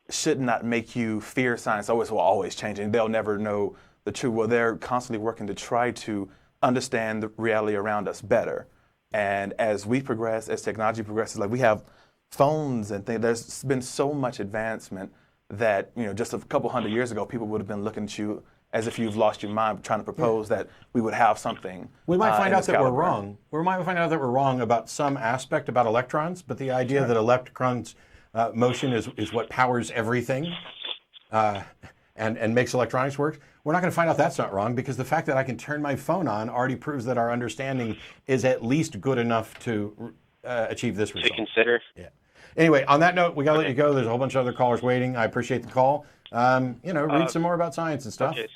should not make you fear science. Always will always changing. They'll never know the truth. Well, they're constantly working to try to understand the reality around us better. And as we progress, as technology progresses, like we have phones and things, there's been so much advancement that just a couple hundred years ago, people would have been looking at you as if you've lost your mind, trying to propose that we would have something. We might find out that we're wrong. We might find out that we're wrong about some aspect about electrons, but the idea that electrons motion is what powers everything and makes electronics work, we're not going to find out that's not wrong, because the fact that I can turn my phone on already proves that our understanding is at least good enough to achieve this result. To consider. Yeah. Anyway, on that note, we got to let you go. There's a whole bunch of other callers waiting. I appreciate the call. Read some more about science and stuff. Okay.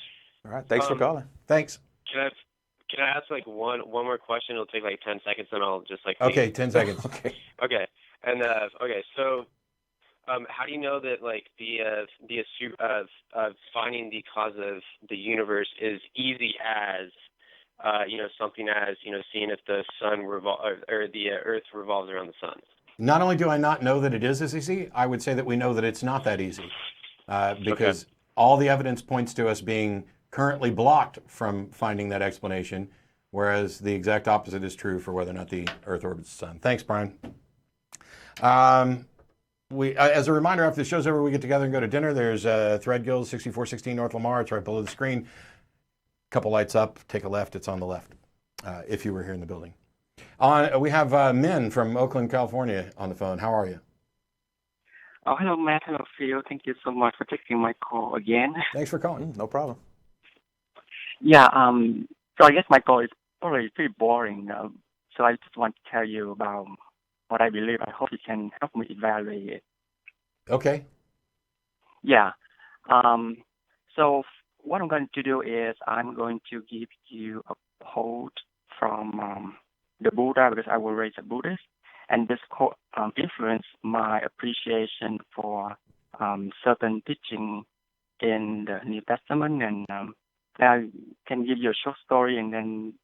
All right. Thanks for calling. Thanks. Can I ask like one more question? It'll take like 10 seconds, and I'll just like. Okay, 10 seconds. Okay. And so. How do you know that like the finding the cause of the universe is easy as something as seeing if the sun or the Earth revolves around the sun? Not only do I not know that it is as easy, I would say that we know that it's not that easy, because all the evidence points to us being currently blocked from finding that explanation, whereas the exact opposite is true for whether or not the Earth orbits the sun. Thanks, Brian. As a reminder, after the show's over, we get together and go to dinner. There's Threadgills, 6416 North Lamar. It's right below the screen. Couple lights up. Take a left. It's on the left, if you were here in the building. We have Minh from Oakland, California on the phone. How are you? Oh, hello, Matt. Hello, Phil. Thank you so much for taking my call again. Thanks for calling. No problem. Yeah, so I guess my call is probably pretty boring. So I just want to tell you about what I believe. I hope you can help me evaluate it. Okay. Yeah. So what I'm going to do is I'm going to give you a quote from the Buddha, because I was raised a Buddhist, and this quote influenced my appreciation for certain teaching in the New Testament. And I can give you a short story, and then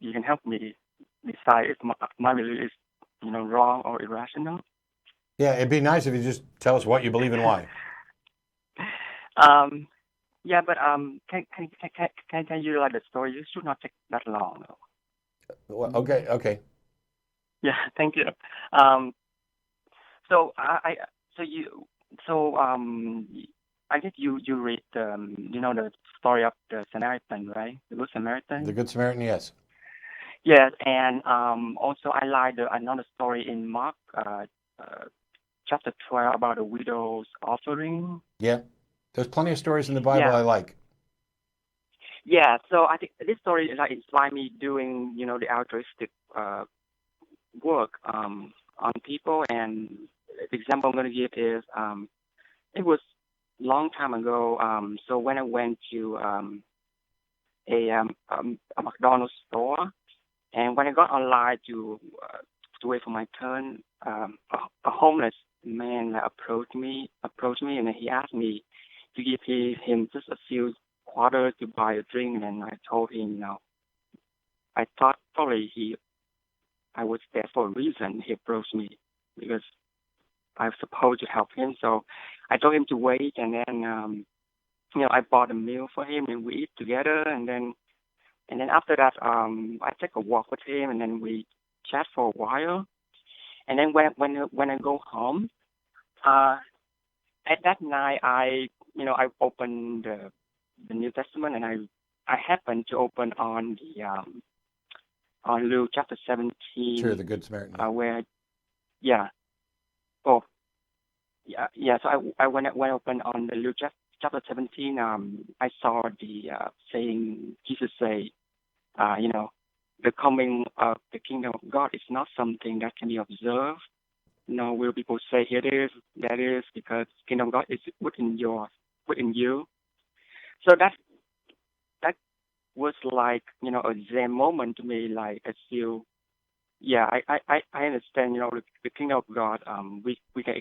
you can help me decide if my belief is wrong or irrational. Yeah, it'd be nice if you just tell us what you believe and why. Yeah, but can you like the story? You should not take that long. Well, okay. Yeah, thank you. I guess you read the story of the Samaritan, right? The Good Samaritan. The Good Samaritan, yes. Yes, and also I like another story in Mark chapter 12 about the widow's offering. Yeah, there's plenty of stories in the Bible I like. Yeah, so I think this story inspired me doing the altruistic work on people. And the example I'm going to give is it was long time ago. So when I went to a McDonald's store, and when I got online to wait for my turn, a homeless man approached me, and he asked me to give him just a few quarters to buy a drink. And I told him, I thought probably I was there for a reason. He approached me because I was supposed to help him. So I told him to wait, and then I bought a meal for him, and we eat together. And then after that, I take a walk with him, and then we chat for a while. And then when I go home, at that night I opened the New Testament, and I happened to open on Luke chapter 17. Sure, the Good Samaritan. So I when I opened on the Luke chapter 17, I saw the saying Jesus say, the coming of the kingdom of God is not something that can be observed. Will people say here it is, that is, because the kingdom of God is within you. So that was like, a Zen moment to me. Like I feel, yeah, I understand. The kingdom of God, we can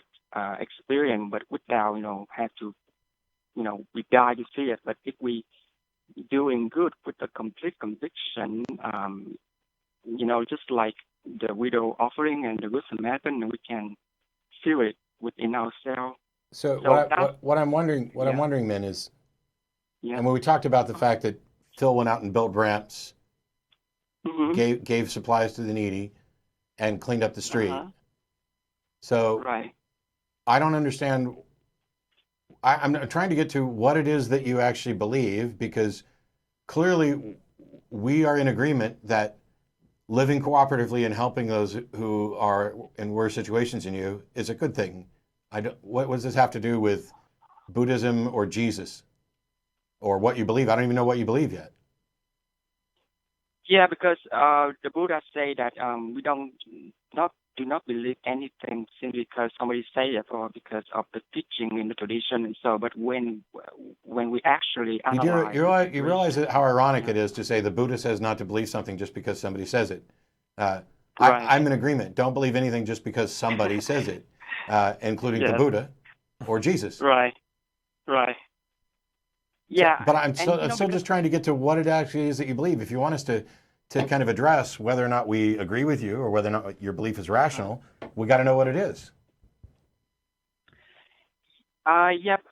experience, but without, have to, we die to see it. But if we doing good with a complete conviction, just like the widow offering and the good Samaritan, we can feel it within ourselves. So So what I'm wondering, yeah, Min, is, yeah, and when we talked about the fact that Phil went out and built ramps, mm-hmm. gave supplies to the needy, and cleaned up the street. Uh-huh. So Right. I don't understand. I'm trying to get to what it is that you actually believe, because clearly we are in agreement that living cooperatively and helping those who are in worse situations than you is a good thing. What does this have to do with Buddhism or Jesus or what you believe? I don't even know what you believe yet. Yeah, because the Buddha say that we do not believe anything simply because somebody say it or because of the teaching in the tradition and so. But when we actually analyze, You realize how ironic yeah. it is to say the Buddha says not to believe something just because somebody says it. Right. I'm in agreement. Don't believe anything just because somebody says it, including the Yes. Buddha or Jesus. Right. Right. Yeah. But I'm still because, just trying to get to what it actually is that you believe. If you want us to kind of address whether or not we agree with you or whether or not your belief is rational, we got to know what it is. Yep.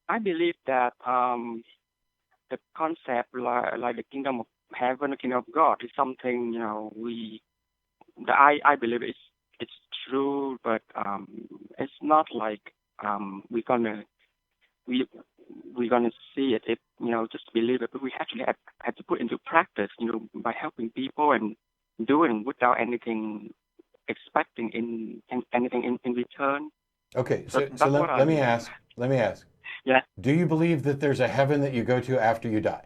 I believe that the concept like the kingdom of heaven, the kingdom of God is something I believe it's true, but it's not like we're gonna see it if just believe it, but we actually have to put into practice by helping people and doing without anything expecting in anything in return. Okay, so That's what let me ask. Yeah. Do you believe that there's a heaven that you go to after you die?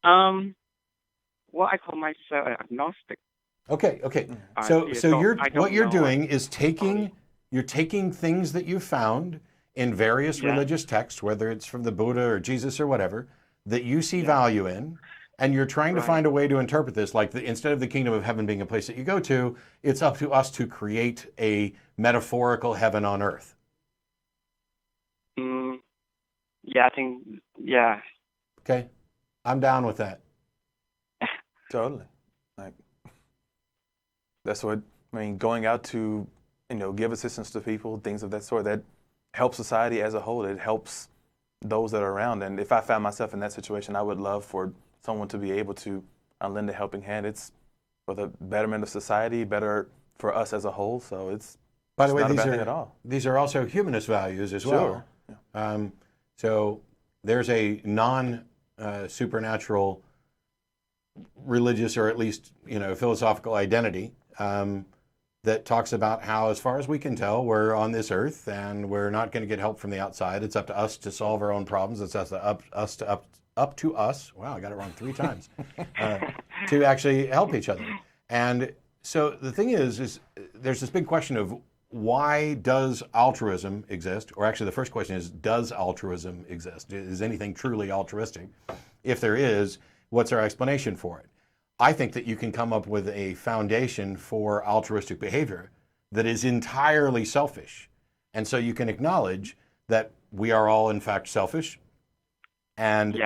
Well, I call myself agnostic. Okay. So what you're doing is you're taking things that you found in various religious texts, whether it's from the Buddha or Jesus or whatever, that you see value in, and you're trying to find a way to interpret this, like instead of the kingdom of heaven being a place that you go to, it's up to us to create a metaphorical heaven on earth. Yeah, I think, yeah. Okay, I'm down with that. Totally. Like, that's what, going out to, give assistance to people, things of that sort, that helps society as a whole. It helps those that are around. And if I found myself in that situation, I would love for someone to be able to lend a helping hand. It's for the betterment of society, better for us as a whole. So it's By the way, not a bad thing at all. These are also humanist values as well. Yeah. So there's a non-supernatural religious or at least philosophical identity that talks about how, as far as we can tell, we're on this earth and we're not going to get help from the outside. It's up to us to solve our own problems. It's up to us. Wow, I got it wrong 3 times. To actually help each other. And so the thing is there's this big question of why does altruism exist? Or actually, the first question is, does altruism exist? Is anything truly altruistic? If there is, what's our explanation for it? I think that you can come up with a foundation for altruistic behavior that is entirely selfish. And so you can acknowledge that we are all, in fact, selfish. And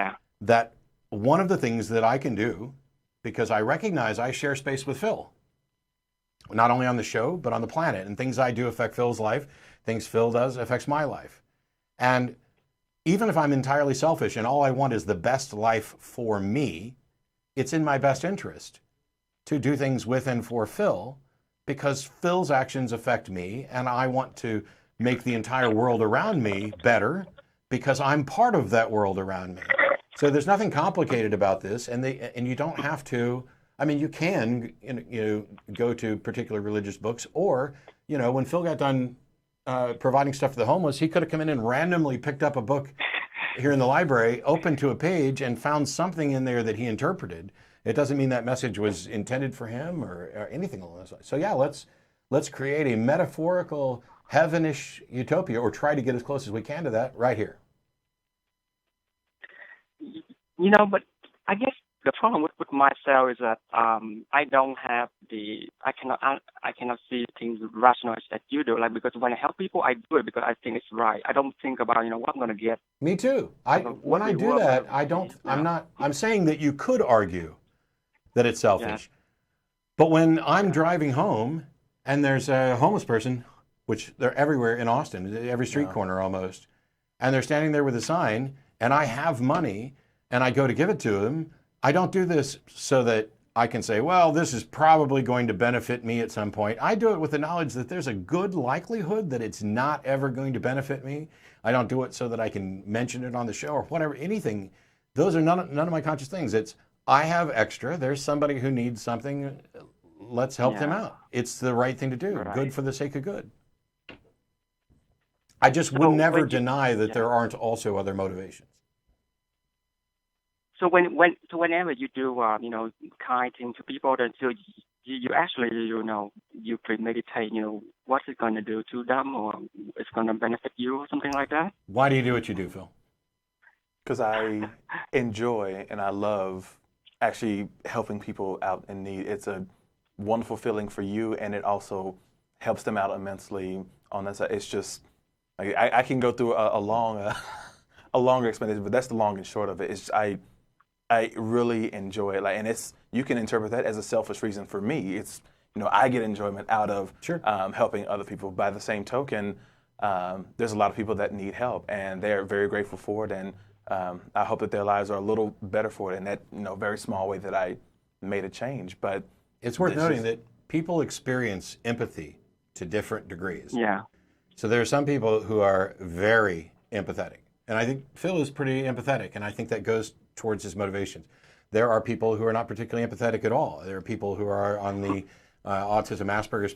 that one of the things that I can do, because I recognize I share space with Phil, not only on the show, but on the planet. And things I do affect Phil's life. Things Phil does affects my life. And even if I'm entirely selfish and all I want is the best life for me, it's in my best interest to do things with and for Phil, because Phil's actions affect me and I want to make the entire world around me better because I'm part of that world around me. So there's nothing complicated about this, and you don't have to. I mean, you can go to particular religious books, or when Phil got done providing stuff to the homeless, he could have come in and randomly picked up a book here in the library, opened to a page, and found something in there that he interpreted. It doesn't mean that message was intended for him or anything along those lines. So yeah, let's create a metaphorical heavenish utopia, or try to get as close as we can to that right here. But I guess the problem with myself is that I don't have I cannot see things rational as you do. Like because when I help people, I do it because I think it's right. I don't think about what I'm gonna get. Me too. When What I do reward that, will I don't. be. I'm Yeah. not. I'm saying that you could argue that it's Yeah. selfish. But when I'm Yeah. driving home and there's a homeless person, which they're everywhere in Austin, every street Yeah. corner almost, and they're standing there with a sign, and I have money, and I go to give it to them, I don't do this so that I can say, well, this is probably going to benefit me at some point. I do it with the knowledge that there's a good likelihood that it's not ever going to benefit me. I don't do it so that I can mention it on the show or whatever, anything. Those are none of my conscious things. It's, I have extra. There's somebody who needs something. Let's help them Yeah. out. It's the right thing to do. Right. Good for the sake of good. I just would So never when you- deny that yeah. there aren't also other motivations. So whenever you do kind thing to people, then so you actually you premeditate what's it going to do to them or it's going to benefit you or something like that. Why do you do what you do, Phil? Because I enjoy and I love actually helping people out in need. It's a wonderful feeling for you, and it also helps them out immensely on that side. It's just, I can go through a longer explanation, but that's the long and short of it. It's I really enjoy it, and you can interpret that as a selfish reason for me. It's I get enjoyment out of Sure. helping other people. By the same token, there's a lot of people that need help, and they're very grateful for it. And I hope that their lives are a little better for it in that very small way that I made a change. But It's worth noting that people experience empathy to different degrees. Yeah. So there are some people who are very empathetic. And I think Phil is pretty empathetic, and I think that goes towards his motivations. There are people who are not particularly empathetic at all. There are people who are on the autism Asperger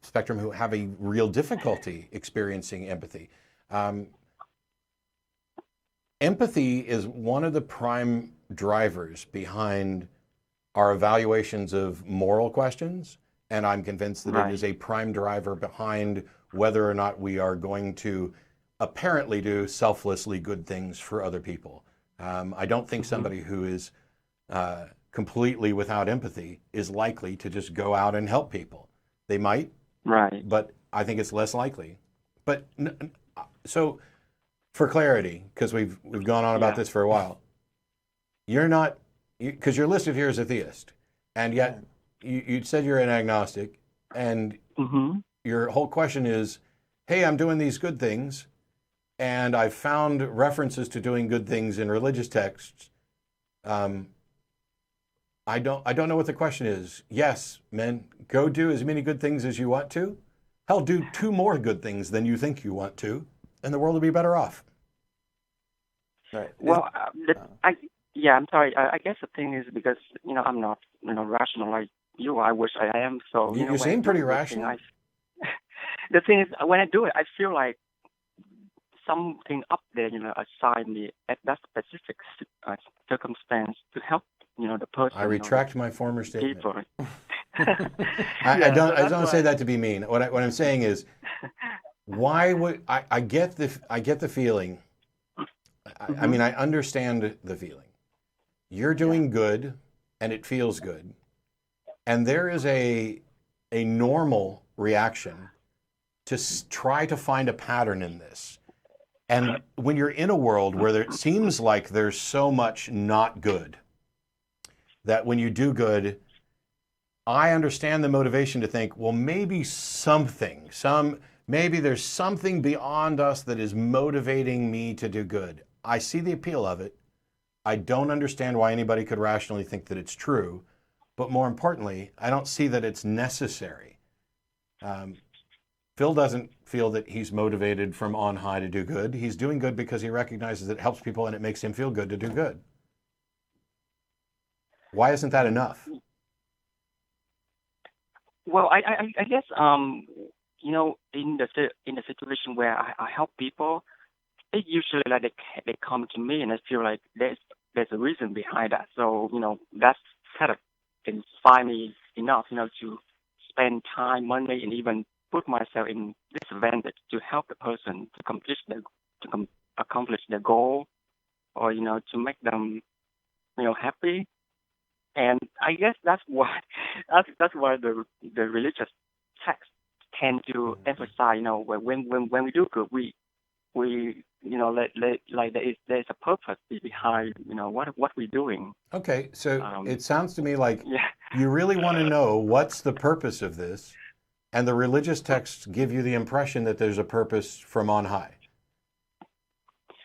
spectrum who have a real difficulty experiencing empathy. Empathy is one of the prime drivers behind our evaluations of moral questions, and I'm convinced that Right. it is a prime driver behind whether or not we are going to apparently do selflessly good things for other people. I don't think somebody who is completely without empathy is likely to just go out and help people. They might, Right. but I think it's less likely. But so, for clarity, because we've gone on about Yeah. this for a while, you're not, because you're listed here as a theist, and yet you said you're an agnostic, and Mhm. your whole question is, hey, I'm doing these good things, and I've found references to doing good things in religious texts. I don't know what the question is. Yes, men, go do as many good things as you want to. Hell, do 2 more good things than you think you want to, and the world will be better off. right. Well, I'm sorry. I guess the thing is because I'm not rational like you. I wish I am. So You when I seem do pretty this thing, rational. the thing is when I do it, I feel like something up there, assign me at that specific circumstance to help, the person. I retract my former statement. People. I don't that's say why- that to be mean. What I'm saying is, why would I get the feeling? I mean, I understand the feeling. You're doing good, and it feels good, and there is a normal reaction to try to find a pattern in this. And when you're in a world where it seems like there's so much not good, that when you do good, I understand the motivation to think, well, maybe maybe there's something beyond us that is motivating me to do good. I see the appeal of it. I don't understand why anybody could rationally think that it's true. But more importantly, I don't see that it's necessary. Phil doesn't feel that he's motivated from on high to do good. He's doing good because he recognizes that it helps people and it makes him feel good to do good. Why isn't that enough? Well, I guess in the situation where I help people, it usually like they come to me and I feel like there's a reason behind that. So that's kind of inspire me enough to spend time, money, and even put myself in disadvantage to help the person to accomplish their goal, or to make them happy. And I guess that's why that's why the religious texts tend to emphasize, when we do good, we like there's a purpose behind what we're doing. Okay, so it sounds to me like Yeah. you really want to know what's the purpose of this, and the religious texts give you the impression that there's a purpose from on high.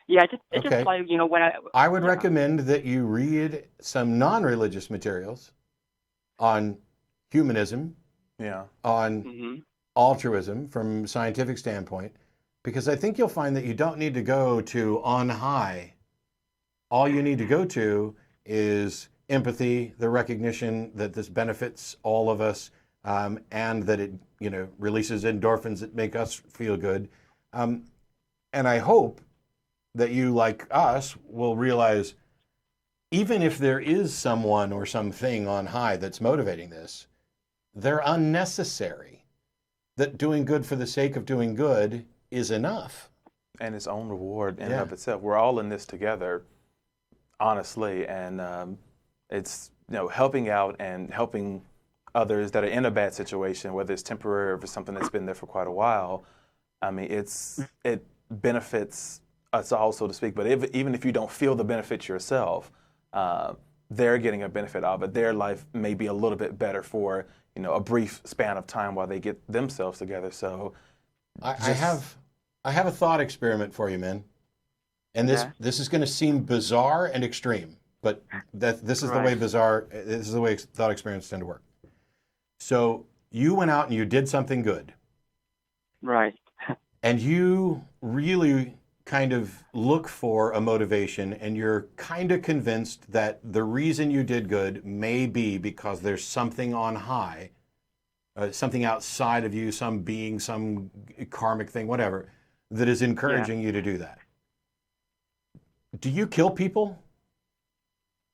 Yeah, it's Okay. just like when I would recommend that you read some non-religious materials on humanism, Yeah. on hmm altruism from a scientific standpoint, because I think you'll find that you don't need to go to on high. All you need to go to is empathy, the recognition that this benefits all of us, and that it releases endorphins that make us feel good. And I hope that you, like us, will realize even if there is someone or something on high that's motivating this, they're unnecessary. That doing good for the sake of doing good is enough. And its own reward in and Yeah. of itself. We're all in this together, honestly, and it's helping out and helping others that are in a bad situation, whether it's temporary or if it's something that's been there for quite a while. I mean, it benefits us all, so to speak. But even if you don't feel the benefit yourself, they're getting a benefit of it. Their life may be a little bit better for a brief span of time while they get themselves together. So I have a thought experiment for you, man. And this is going to seem bizarre and extreme, but this is the way this is the way thought experiments tend to work. So you went out and you did something good. Right. And you really kind of look for a motivation, and you're kind of convinced that the reason you did good may be because there's something on high, something outside of you, some being, some karmic thing, whatever, that is encouraging you to do that. Do you kill people?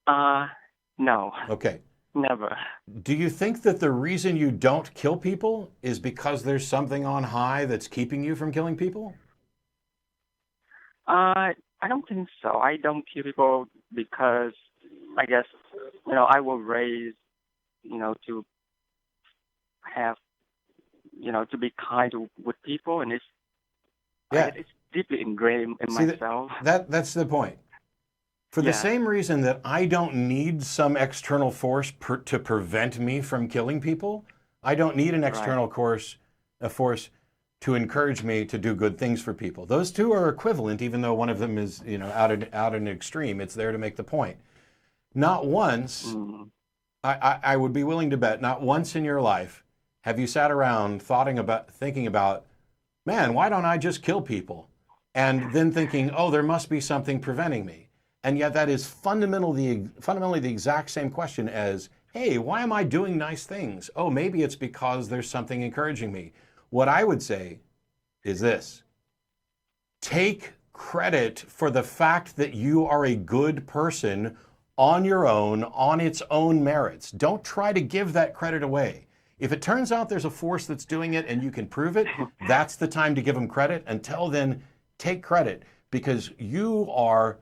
No, Okay. never. Do you think that the reason you don't kill people is because there's something on high that's keeping you from killing people? I don't think so. I don't kill people because I guess I was raised to have to be kind with people, and it's deeply ingrained in myself. That's the point. For the same reason that I don't need some external force to prevent me from killing people, I don't need an external force to encourage me to do good things for people. Those two are equivalent, even though one of them is out at an extreme. It's there to make the point. Not once, I would be willing to bet, not once in your life have you sat around thinking about, man, why don't I just kill people? And then thinking, oh, there must be something preventing me. And yet that is fundamentally the exact same question as, hey, why am I doing nice things? Oh, maybe it's because there's something encouraging me. What I would say is this: take credit for the fact that you are a good person on your own, on its own merits. Don't try to give that credit away. If it turns out there's a force that's doing it and you can prove it, that's the time to give them credit. Until then, take credit, because you are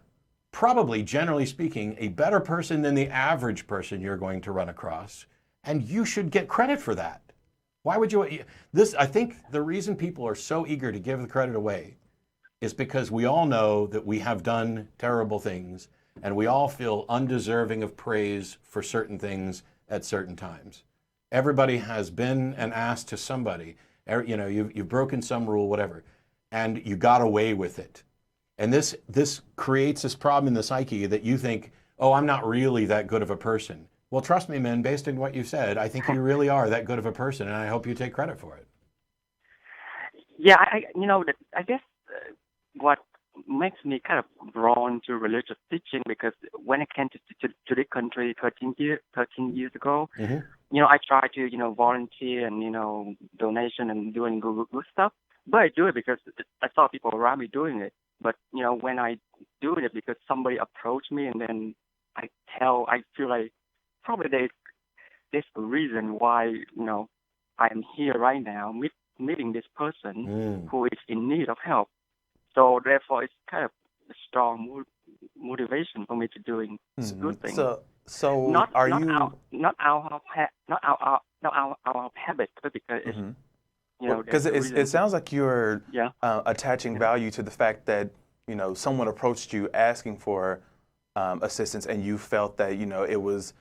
probably, generally speaking, a better person than the average person you're going to run across, and you should get credit for that. Why would you? I think the reason people are so eager to give the credit away is because we all know that we have done terrible things, and we all feel undeserving of praise for certain things at certain times. Everybody has been an ass to somebody. You've broken some rule, whatever, and you got away with it. And this creates this problem in the psyche that you think, oh, I'm not really that good of a person. Well, trust me, man, based on what you've said, I think you really are that good of a person, and I hope you take credit for it. Yeah, I guess what makes me kind of drawn to religious teaching, because when I came to the country 13 years ago, I tried to volunteer and donation and doing good stuff. But I do it because I saw people around me doing it. But when I do it because somebody approached me, and then I feel like probably there's a reason why I am here right now meeting this person who is in need of help. So therefore, it's kind of a strong motivation for me to doing good things. So Not are not you? out not out of our habit, but because it's Because there's a reason it sounds like you're yeah attaching value to the fact that someone approached you asking for assistance, and you felt that it was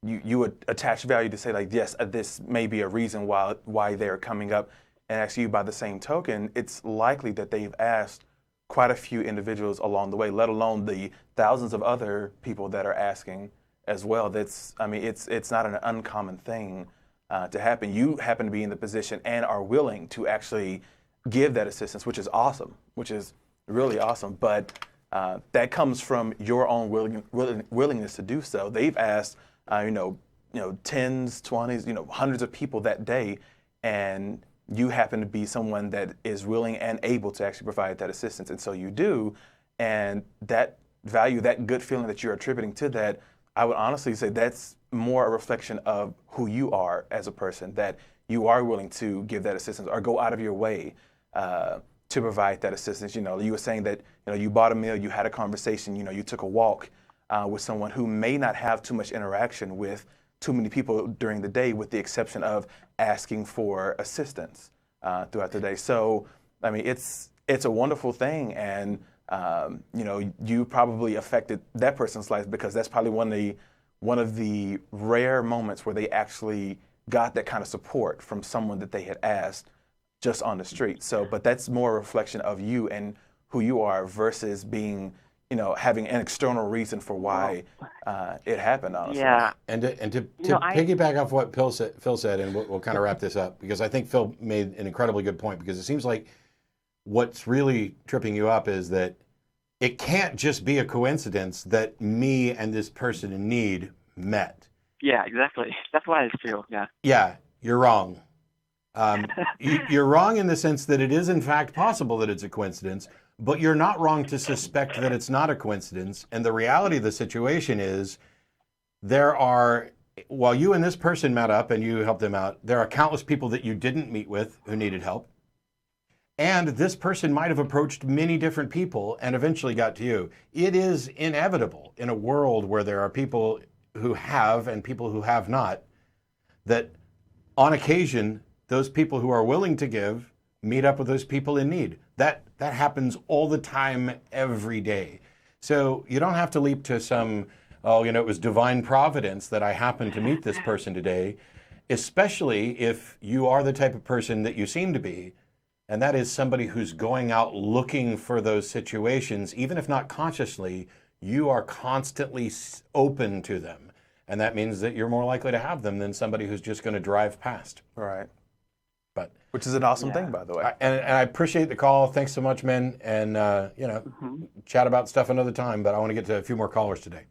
you would attach value to say like, yes, this may be a reason why they're coming up and ask you. By the same token, it's likely that they've asked quite a few individuals along the way, let alone the thousands of other people that are asking as well. It's not an uncommon thing to happen. You happen to be in the position and are willing to actually give that assistance, which is awesome, which is really awesome. But that comes from your own willingness to do so. They've asked, tens, 20s, hundreds of people that day, and you happen to be someone that is willing and able to actually provide that assistance, and so you do. And that value, that good feeling that you're attributing to that, I would honestly say that's more a reflection of who you are as a person, that you are willing to give that assistance or go out of your way to provide that assistance. You were saying that you bought a meal, you had a conversation, you took a walk with someone who may not have too much interaction with too many people during the day, with the exception of asking for assistance throughout the day. So, it's a wonderful thing, and you probably affected that person's life, because that's probably one of the rare moments where they actually got that kind of support from someone that they had asked just on the street. So, but that's more a reflection of you and who you are versus being, having an external reason for why it happened, honestly. yeah And to piggyback off what Phil said, and we'll kind of wrap this up, because I think Phil made an incredibly good point, because it seems like what's really tripping you up is that it can't just be a coincidence that me and this person in need met. yeah exactly. That's what I feel. Yeah, you're wrong. You're wrong in the sense that it is in fact possible that it's a coincidence, but you're not wrong to suspect that it's not a coincidence. And the reality of the situation is, while you and this person met up and you helped them out, there are countless people that you didn't meet with who needed help. And this person might have approached many different people and eventually got to you. It is inevitable in a world where there are people who have and people who have not, that on occasion, those people who are willing to give meet up with those people in need. That happens all the time, every day. So you don't have to leap to some, it was divine providence that I happened to meet this person today, especially if you are the type of person that you seem to be. And that is somebody who's going out looking for those situations, even if not consciously. You are constantly open to them. And that means that you're more likely to have them than somebody who's just going to drive past. Right. But which is an awesome thing, by the way. And I appreciate the call. Thanks so much, Minh. And, chat about stuff another time. But I want to get to a few more callers today.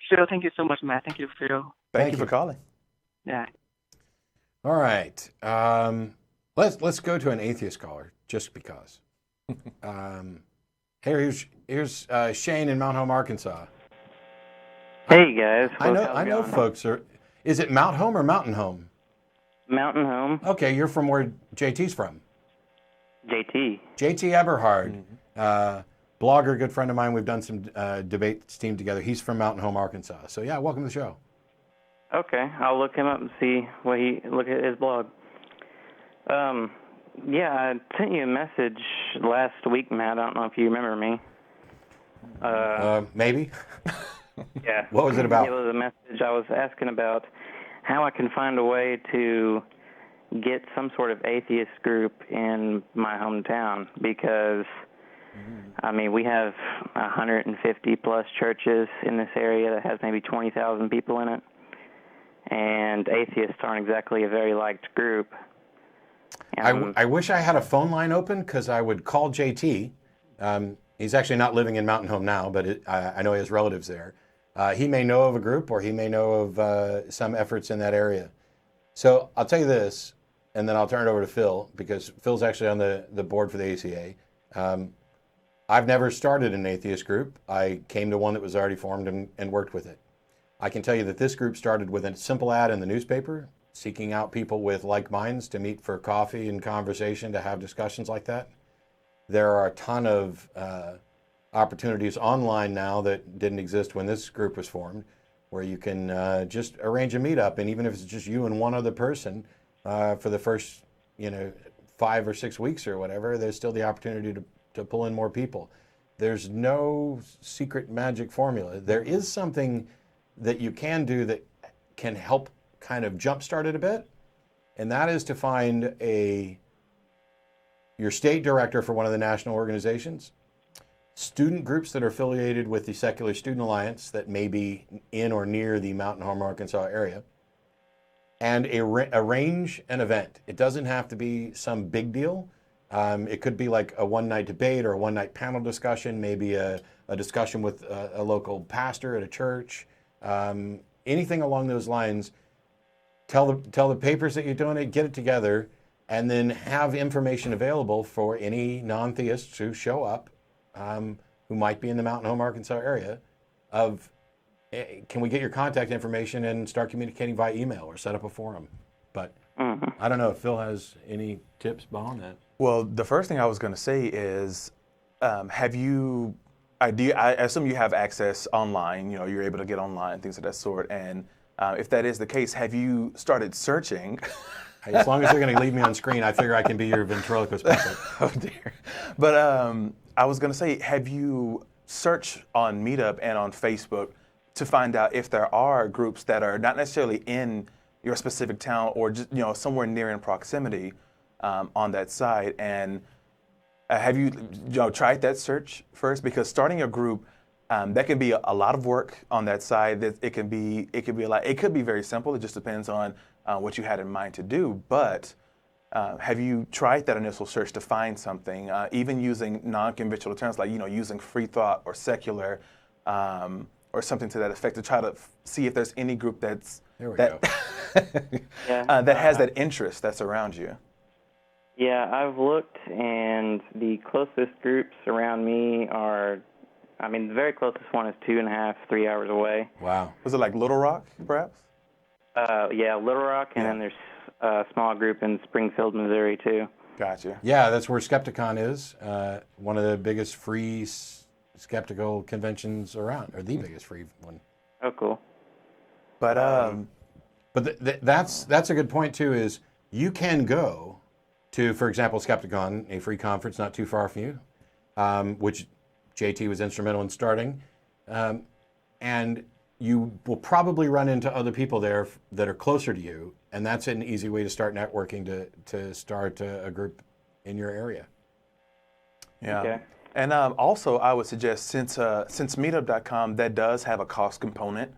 Sure. Thank you so much, Matt. Thank you, Phil. Thank you for calling. Yeah. All right. Let's go to an atheist caller, just because. Here's Shane in Mount Home, Arkansas. Hey guys, I know folks are. Is it Mount Home or Mountain Home? Mountain Home. Okay, you're from where JT's from. JT Eberhard, blogger, good friend of mine. We've done some debates team together. He's from Mountain Home, Arkansas. So yeah, welcome to the show. Okay, I'll look him up and see look at his blog. Yeah, I sent you a message last week, Matt. I don't know if you remember me. Maybe. Yeah. What was it about? It was a message I was asking about how I can find a way to get some sort of atheist group in my hometown, because, we have 150 plus churches in this area that has maybe 20,000 people in it, and atheists aren't exactly a very liked group. I wish I had a phone line open, because I would call JT. He's actually not living in Mountain Home now, but I know he has relatives there. He may know of a group, or he may know of some efforts in that area. So I'll tell you this, and then I'll turn it over to Phil, because Phil's actually on the board for the ACA. I've never started an atheist group. I came to one that was already formed and worked with it. I can tell you that this group started with a simple ad in the newspaper, seeking out people with like minds to meet for coffee and conversation, to have discussions like that. There are a ton of opportunities online now that didn't exist when this group was formed, where you can just arrange a meetup, and even if it's just you and one other person for the first 5 or 6 weeks or whatever, there's still the opportunity to pull in more people. There's no secret magic formula. There is something that you can do that can help kind of jumpstart it a bit, and that is to find your state director for one of the national organizations, student groups that are affiliated with the Secular Student Alliance that may be in or near the Mountain Home, Arkansas area, and arrange an event. It doesn't have to be some big deal. It could be like a one-night debate or a one-night panel discussion, maybe a discussion with a local pastor at a church, anything along those lines. Tell the papers that you're doing it, get it together, and then have information available for any non-theists who show up, who might be in the Mountain Home, Arkansas area, of can we get your contact information and start communicating via email or set up a forum. But I don't know if Phil has any tips behind that. Well, the first thing I was going to say is, I assume you have access online, you're able to get online, things of that sort. And if that is the case, have you started searching? As long as they're going to leave me on screen, I figure I can be your ventriloquist puppet. Oh, dear. But I was going to say, have you searched on Meetup and on Facebook to find out if there are groups that are not necessarily in your specific town or just somewhere near in proximity on that site? And have you tried that search first? Because starting a group, that can be a lot of work on that side. That it could be a lot. It could be very simple. It just depends on what you had in mind to do. But have you tried that initial search to find something, even using non-conventional terms like using free thought or secular, or something to that effect, to try to see if there's any group that has that interest that's around you? Yeah, I've looked, and the closest groups around me are, the very closest one is 2.5, 3 hours away. Wow. Was it like Little Rock, perhaps? Yeah, Little Rock, and then there's a small group in Springfield, Missouri, too. Gotcha. Yeah, that's where Skepticon is. One of the biggest free skeptical conventions around, or the biggest free one. Oh, cool. But that's a good point too. Is you can go to, for example, Skepticon, a free conference not too far from you, which JT was instrumental in starting, and you will probably run into other people there that are closer to you, and that's an easy way to start networking to start a group in your area. Yeah. Okay. And also, I would suggest, since Meetup.com, that does have a cost component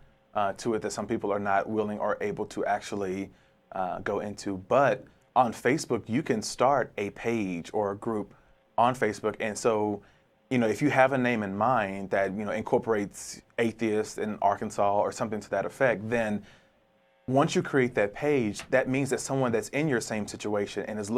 to it that some people are not willing or able to actually go into. But on Facebook, you can start a page or a group on Facebook. And so, if you have a name in mind that, incorporates atheists in Arkansas or something to that effect, then once you create that page, that means that someone that's in your same situation and is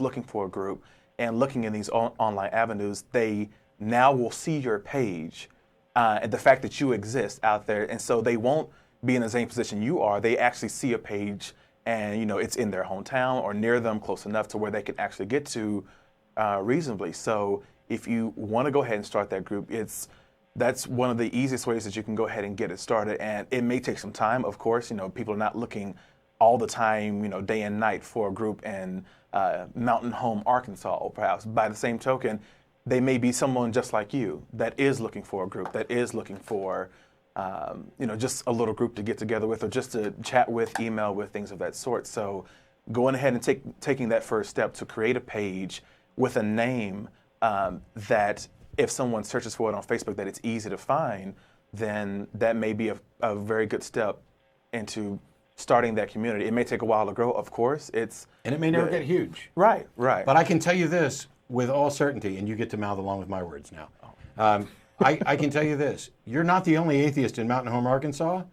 looking for a group and looking in these online avenues, they now will see your page and the fact that you exist out there. And so they won't be in the same position you are. They actually see a page and, it's in their hometown or near them, close enough to where they can actually get to reasonably. So if you want to go ahead and start that group, that's one of the easiest ways that you can go ahead and get it started. And it may take some time, of course. People are not looking all the time, day and night for a group in Mountain Home, Arkansas, or perhaps. By the same token, they may be someone just like you that is looking for a group, that is looking for, just a little group to get together with, or just to chat with, email with, things of that sort. So going ahead and taking that first step to create a page with a name that if someone searches for it on Facebook, that it's easy to find, then that may be a very good step into starting that community. It may take a while to grow, of course. And it may never get huge. Right. But I can tell you this with all certainty, and you get to mouth along with my words now. I can tell you this. You're not the only atheist in Mountain Home, Arkansas.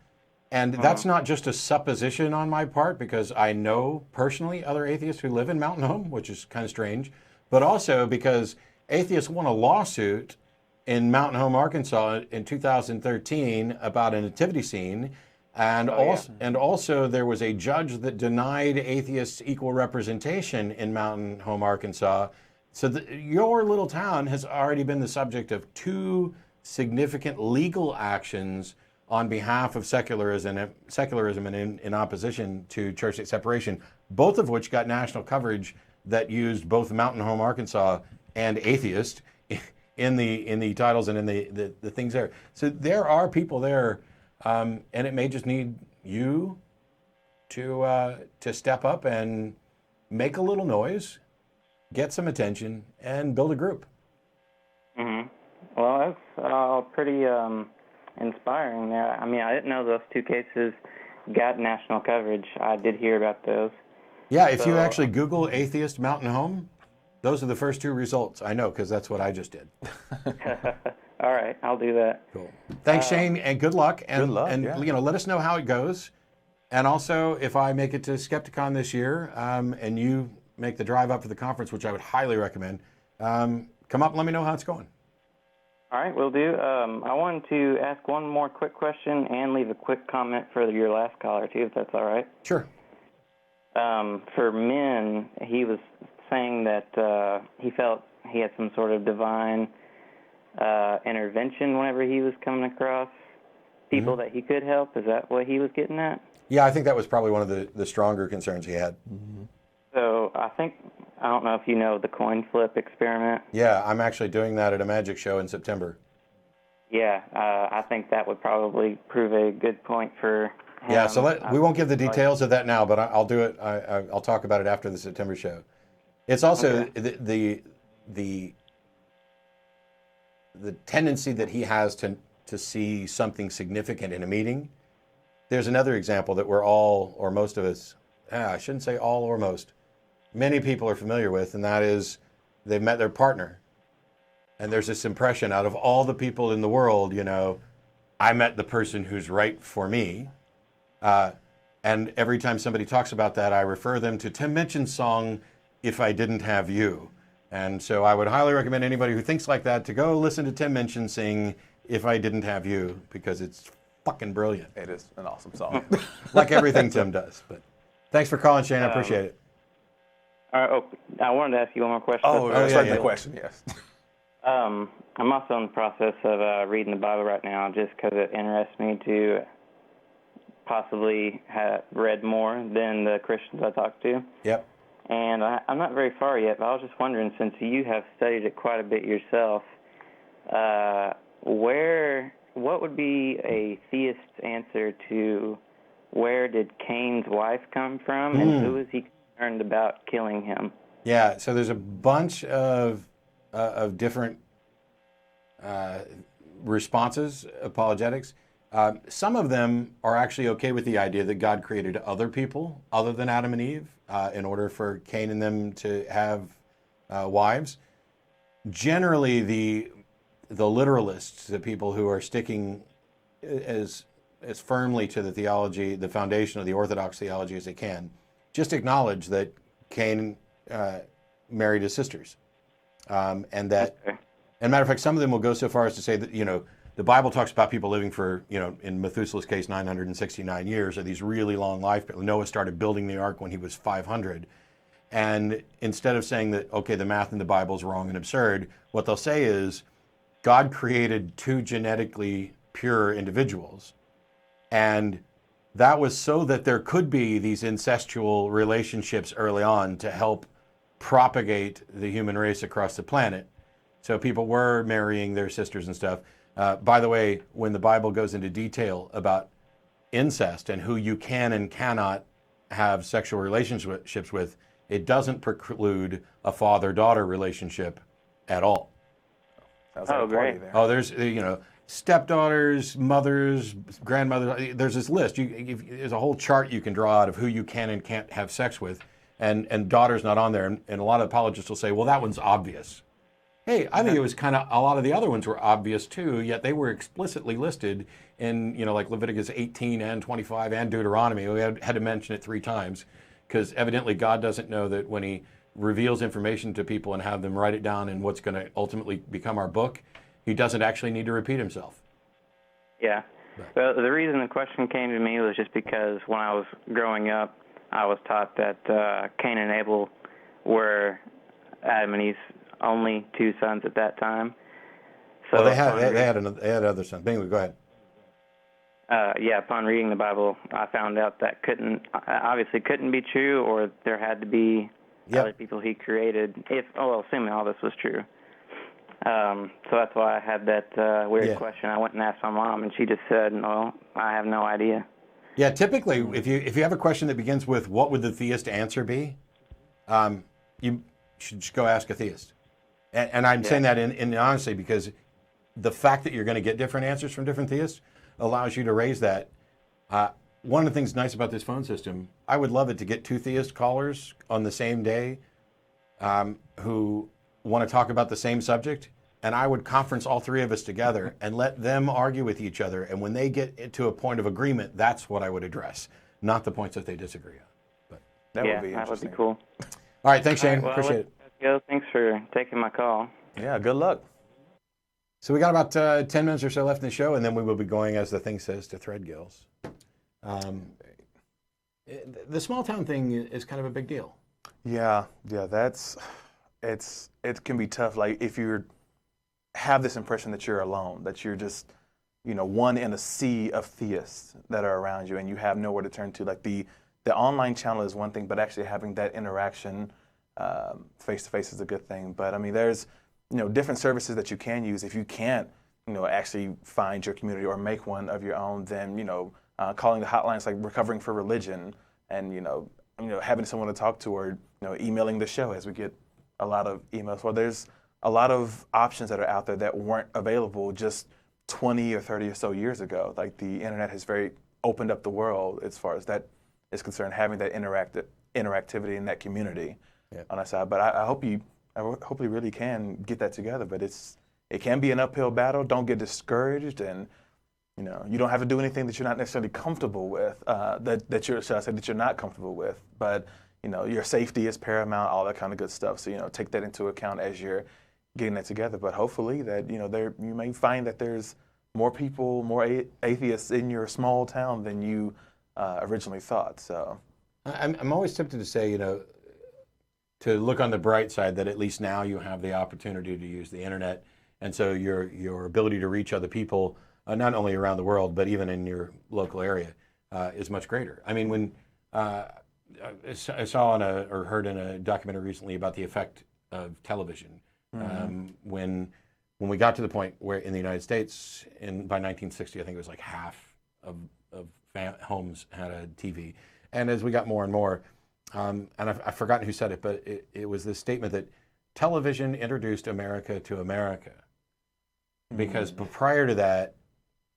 And that's not just a supposition on my part, because I know personally other atheists who live in Mountain Home, which is kind of strange, but also because atheists won a lawsuit in Mountain Home, Arkansas in 2013 about a nativity scene. And also there was a judge that denied atheists equal representation in Mountain Home, Arkansas So your little town has already been the subject of 2 significant legal actions on behalf of secularism and in opposition to church-state separation, both of which got national coverage that used both Mountain Home, Arkansas and Atheist in the titles and in the things there. So there are people there, and it may just need you to step up and make a little noise, get some attention, and build a group. Mm-hmm. Well, that's pretty inspiring there. I mean, I didn't know those 2 cases got national coverage. I did hear about those. Yeah, if you actually Google Atheist Mountain Home, those are the first 2 results. I know, because that's what I just did. All right, I'll do that. Cool. Thanks, Shane, and good luck. And, Good luck, yeah. let us know how it goes. And also, if I make it to Skepticon this year, and you make the drive up for the conference, which I would highly recommend, come up and let me know how it's going. All right, will do. I wanted to ask one more quick question and leave a quick comment for your last caller, too, if that's all right. Sure. For Minh, he was saying that he felt he had some sort of divine intervention whenever he was coming across people that he could help. Is that what he was getting at? Yeah, I think that was probably one of the stronger concerns he had. Mm-hmm. So I don't know if you know the coin flip experiment. Yeah, I'm actually doing that at a magic show in September. Yeah, I think that would probably prove a good point for him. Yeah, so we won't give the details of that now, but I'll do it. I'll talk about it after the September show. It's also the tendency that he has to see something significant in a meeting. There's another example that we're all, or most of us, I shouldn't say all or most, many people are familiar with, and that is they've met their partner. And there's this impression out of all the people in the world, I met the person who's right for me. And every time somebody talks about that, I refer them to Tim Minchin's song, If I Didn't Have You. And so I would highly recommend anybody who thinks like that to go listen to Tim Minchin sing If I Didn't Have You, because it's fucking brilliant. It is an awesome song. Like everything Tim does. But thanks for calling, Shane. I appreciate it. All right, I wanted to ask you one more question. That's yeah, right, yeah. the question, yes. I'm also in the process of reading the Bible right now just because it interests me to possibly have read more than the Christians I talk to. Yep. And I'm not very far yet, but I was just wondering, since you have studied it quite a bit yourself, what would be a theist's answer to where did Cain's wife come from, and who is he concerned about killing him? Yeah, so there's a bunch of different responses, apologetics. Some of them are actually okay with the idea that God created other people other than Adam and Eve in order for Cain and them to have wives. Generally, the literalists, the people who are sticking as firmly to the theology, the foundation of the Orthodox theology as they can, just acknowledge that Cain married his sisters, and that, and matter of fact, some of them will go so far as to say that the Bible talks about people living for, in Methuselah's case, 969 years, or these really long life. Noah started building the ark when he was 500. And instead of saying that, okay, the math in the Bible is wrong and absurd, what they'll say is God created 2 genetically pure individuals. And that was so that there could be these incestual relationships early on to help propagate the human race across the planet. So people were marrying their sisters and stuff. By the way, when the Bible goes into detail about incest and who you can and cannot have sexual relationships with, it doesn't preclude a father-daughter relationship at all. Sounds like a party there. Oh, there's, stepdaughters, mothers, grandmothers. There's this list. There's a whole chart you can draw out of who you can and can't have sex with, and daughter's not on there. And a lot of apologists will say, well, that one's obvious. Hey, I think it was kind of, a lot of the other ones were obvious too, yet they were explicitly listed in, like Leviticus 18 and 25 and Deuteronomy. We had to mention it 3 times because evidently God doesn't know that when he reveals information to people and have them write it down in what's going to ultimately become our book, he doesn't actually need to repeat himself. Yeah. Well, the reason the question came to me was just because when I was growing up, I was taught that Cain and Abel were Adam and Eve's only 2 sons at that time. So Well, they had other sons. Anyway, go ahead. Upon reading the Bible, I found out that obviously couldn't be true, or there had to be other people he created. Assuming all this was true. So that's why I had that weird question. I went and asked my mom, and she just said, "No, I have no idea." Yeah, typically, if you have a question that begins with "What would the theist answer be?" You should just go ask a theist. And I'm saying that in honesty, because the fact that you're going to get different answers from different theists allows you to raise that. One of the things nice about this phone system, I would love it to get 2 theist callers on the same day who want to talk about the same subject, and I would conference all 3 of us together and let them argue with each other. And when they get to a point of agreement, that's what I would address, not the points that they disagree on. But that would be interesting. That would be cool. All right, thanks, Shane. All right, Appreciate it. Let's go. Thanks for taking my call. Yeah, good luck. So we got about 10 minutes or so left in the show, and then we will be going, as the thing says, to Threadgills. The small town thing is kind of a big deal. Yeah, it can be tough. Like if you have this impression that you're alone, that you're just, one in a sea of theists that are around you, and you have nowhere to turn to. Like the online channel is one thing, but actually having that interaction face to face is a good thing. But I mean, there's different services that you can use. If you can't, actually find your community or make one of your own, then calling the hotlines like Recovering for Religion, and having someone to talk to, or emailing the show, as we get a lot of emails. Well, there's a lot of options that are out there that weren't available just 20 or 30 or so years ago. Like the internet has very opened up the world as far as that is concerned, having that interactivity in that community on our side. But I hope you really can get that together. But it can be an uphill battle. Don't get discouraged, and you don't have to do anything that you're not necessarily comfortable with. That you're not comfortable with. But your safety is paramount. All that kind of good stuff. So take that into account as you're getting that together. But hopefully that you may find that there's more people, more atheists in your small town than you originally thought. So I'm always tempted to say to look on the bright side, that at least now you have the opportunity to use the internet, and so your ability to reach other people, not only around the world but even in your local area, is much greater. I mean, when I saw or heard in a documentary recently about the effect of television, when we got to the point where in the United States, by 1960, I think it was like half of homes had a TV, and as we got more and more. And I've forgotten who said it, but it was this statement that television introduced America to America. Because prior to that,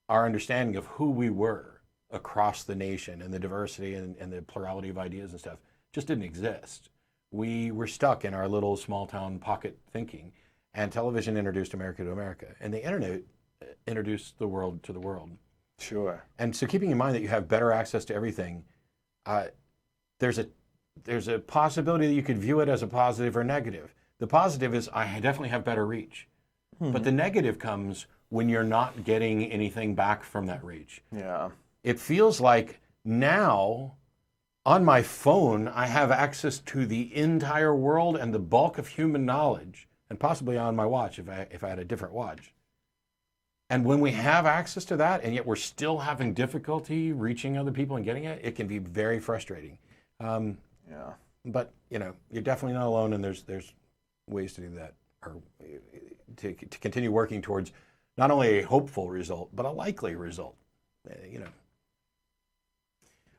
our understanding of who we were across the nation and the diversity and the plurality of ideas and stuff just didn't exist. We were stuck in our little small town pocket thinking, and television introduced America to America. And the internet introduced the world to the world. Sure. And so keeping in mind that you have better access to everything, there's a possibility that you could view it as a positive or negative. The positive is I definitely have better reach. But the negative comes when you're not getting anything back from that reach. Yeah. It feels like now on my phone I have access to the entire world and the bulk of human knowledge, and possibly on my watch if I had a different watch. And when we have access to that and yet we're still having difficulty reaching other people and getting it, it can be very frustrating. Yeah. But you're definitely not alone, and there's ways to do that, or to continue working towards not only a hopeful result but a likely result.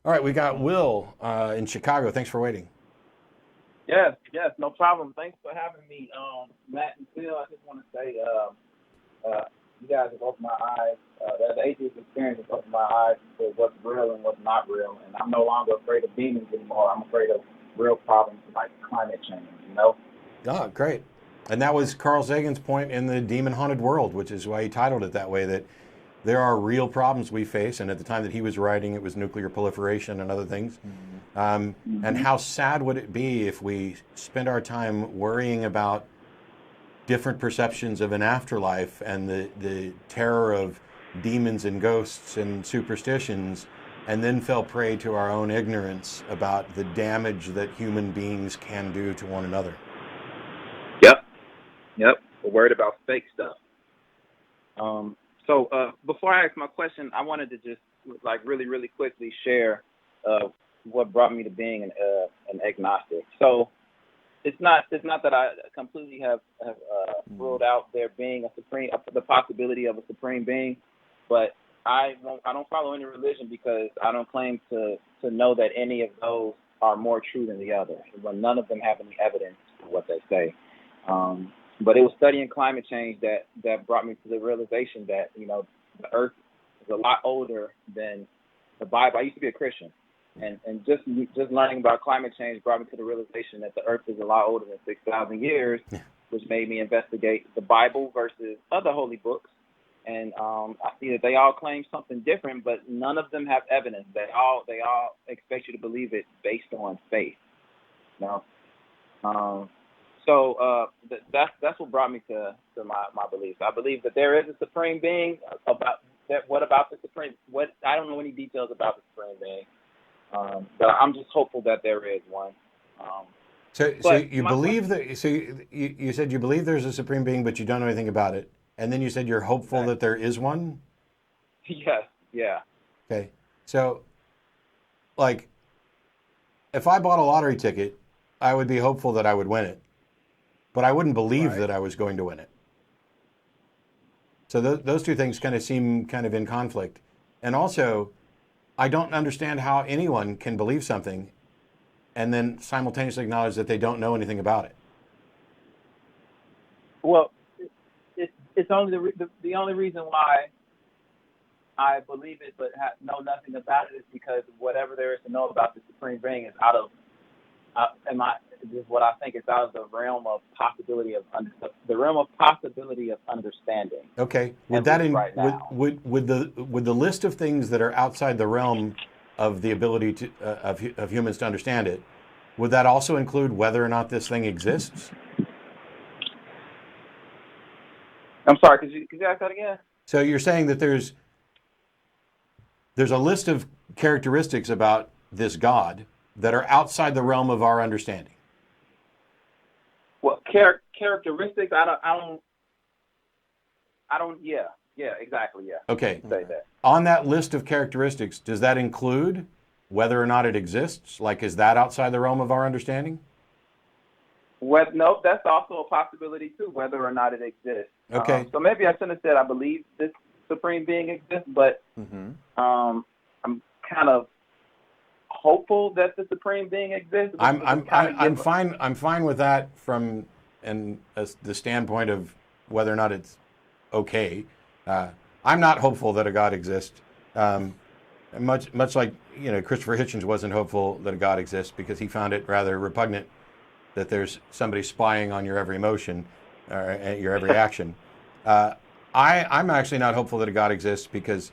All right, we got Will in Chicago. Thanks for waiting. Yes, no problem. Thanks for having me, Matt and Phil. I just want to say, you guys have opened my eyes. The atheist experience has opened my eyes to what's real and what's not real. And I'm no longer afraid of demons anymore. I'm afraid of real problems like climate change, Oh, great. And that was Carl Sagan's point in The Demon Haunted World, which is why he titled it that way, that there are real problems we face. And at the time that he was writing, it was nuclear proliferation and other things. And how sad would it be if we spend our time worrying about different perceptions of an afterlife and the terror of demons and ghosts and superstitions, and then fell prey to our own ignorance about the damage that human beings can do to one another. Yep. Yep. We're worried about fake stuff. So before I ask my question, I wanted to just like really, really quickly share what brought me to being an agnostic. So it's not that I completely have ruled out there being the possibility of a supreme being, but I don't follow any religion because I don't claim to know that any of those are more true than the other. Well, none of them have any evidence for what they say. But it was studying climate change that brought me to the realization that, you know, the Earth is a lot older than the Bible. I used to be a Christian, and just learning about climate change brought me to the realization that the Earth is a lot older than 6,000 years, which made me investigate the Bible versus other holy books. And I see that they all claim something different, but none of them have evidence. They all expect you to believe it based on faith. You know? So that's what brought me to my beliefs. I believe that there is a supreme being. What about the supreme? I don't know any details about the supreme being, but I'm just hopeful that there is one. So you believe that? So you said you believe there's a supreme being, but you don't know anything about it, and then you said you're hopeful that there is one. Yes. Yeah. Okay. So, like, if I bought a lottery ticket, I would be hopeful that I would win it. But I wouldn't believe that I was going to win it. So those two things kind of seem kind of in conflict. And also, I don't understand how anyone can believe something and then simultaneously acknowledge that they don't know anything about it. Well, it's only the only reason why I believe it but know nothing about it is because whatever there is to know about the supreme being is out of this is what I think is out of the realm of possibility of understanding. Okay. Would that would the list of things that are outside the realm of the ability to of humans to understand it, would that also include whether or not this thing exists? I'm sorry. Could you ask that again? So you're saying that there's a list of characteristics about this God that are outside the realm of our understanding. Well, characteristics, I don't. Yeah, exactly. Yeah. Okay. Say that. On that list of characteristics, does that include whether or not it exists? Like, is that outside the realm of our understanding? No, that's also a possibility too, whether or not it exists. Okay. So maybe I shouldn't have said I believe this supreme being exists, but I'm kind of hopeful that the supreme being exists. I'm fine with that from the standpoint of whether or not it's okay. I'm not hopeful that a God exists. Much like, you know, Christopher Hitchens wasn't hopeful that a God exists because he found it rather repugnant that there's somebody spying on your every emotion or your every action. I'm actually not hopeful that a God exists because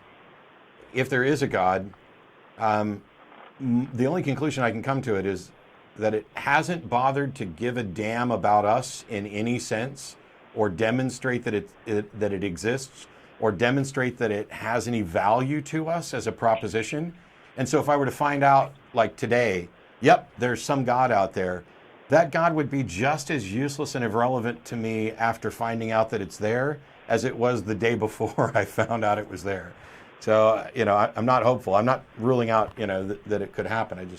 if there is a God, the only conclusion I can come to it is that it hasn't bothered to give a damn about us in any sense, or demonstrate that it exists, or demonstrate that it has any value to us as a proposition. And so if I were to find out, like today, yep, there's some God out there, that God would be just as useless and irrelevant to me after finding out that it's there as it was the day before I found out it was there. So, you know, I'm not hopeful. I'm not ruling out, you know, that it could happen.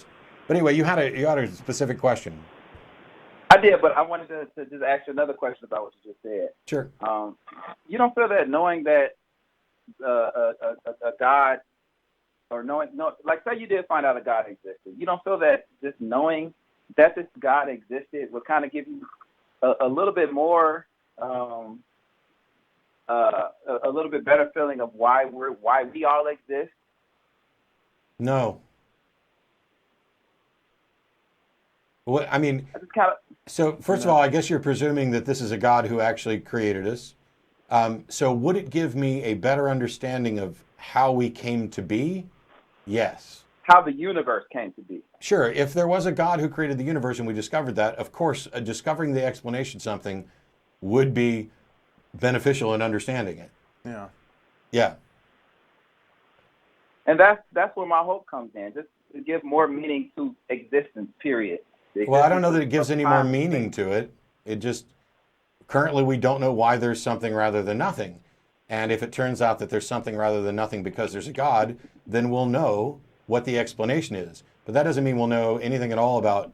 But anyway, you had a specific question. I did, but I wanted to just ask you another question about what you just said. Sure. You don't feel that knowing that a God, or like say you did find out a God existed, you don't feel that just knowing that this God existed would kind of give you a little bit more, a little bit better feeling of why we all exist? No. Well, I mean, so first of all, I guess you're presuming that this is a God who actually created us. So would it give me a better understanding of how we came to be? Yes. How the universe came to be. Sure. If there was a God who created the universe and we discovered that, of course, discovering the explanation something would be beneficial in understanding it. Yeah. Yeah. And that's where my hope comes in, just to give more meaning to existence, period. Well, I don't know that it gives any more meaning to it. It just Currently, we don't know why there's something rather than nothing. And if it turns out that there's something rather than nothing because there's a God, then we'll know what the explanation is. But that doesn't mean we'll know anything at all about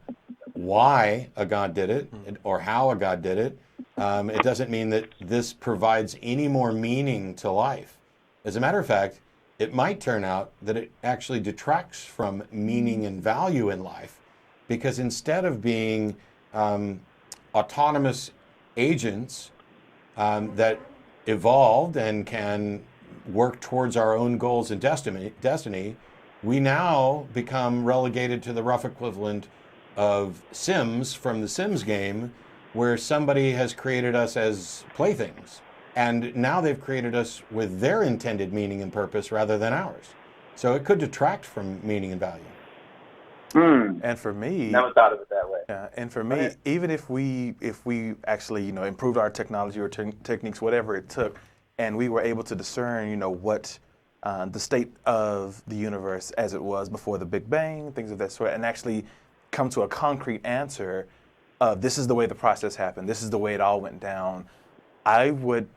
why a God did it or how a God did it. It doesn't mean that this provides any more meaning to life. As a matter of fact, it might turn out that it actually detracts from meaning and value in life, because instead of being autonomous agents that evolved and can work towards our own goals and destiny, we now become relegated to the rough equivalent of Sims from the Sims game, where somebody has created us as playthings. And now they've created us with their intended meaning and purpose rather than ours. So it could detract from meaning and value. And for me, Never thought of it that way. yeah, and for me, even if we actually improved our technology or techniques, whatever it took, and we were able to discern what the state of the universe as it was before the Big Bang, things of that sort, and actually come to a concrete answer of this is the way the process happened, this is the way it all went down, I would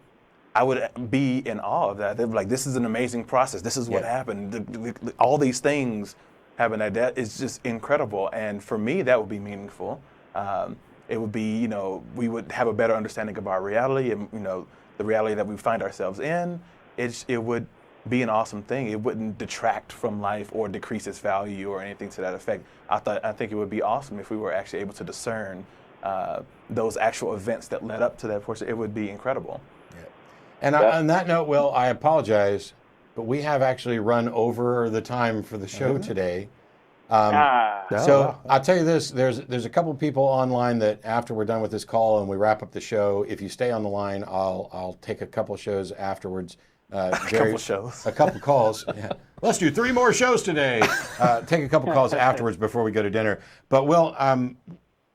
be in awe of that. They'd be like, this is an amazing process. This is what happened. All these things happen. That is just incredible. And for me, that would be meaningful. It would be, we would have a better understanding of our reality and, the reality that we find ourselves in. It would be an awesome thing. It wouldn't detract from life or decrease its value or anything to that effect. I think it would be awesome if we were actually able to discern those actual events that led up to that portion. It would be incredible. And on that note, Will, I apologize, but we have actually run over the time for the show today. So I'll tell you this, there's a couple of people online that after we're done with this call and we wrap up the show, if you stay on the line, I'll take a couple of shows afterwards. A couple shows. A couple calls. Yeah. Let's do 3 more shows today. Take a couple calls afterwards before we go to dinner. But Will,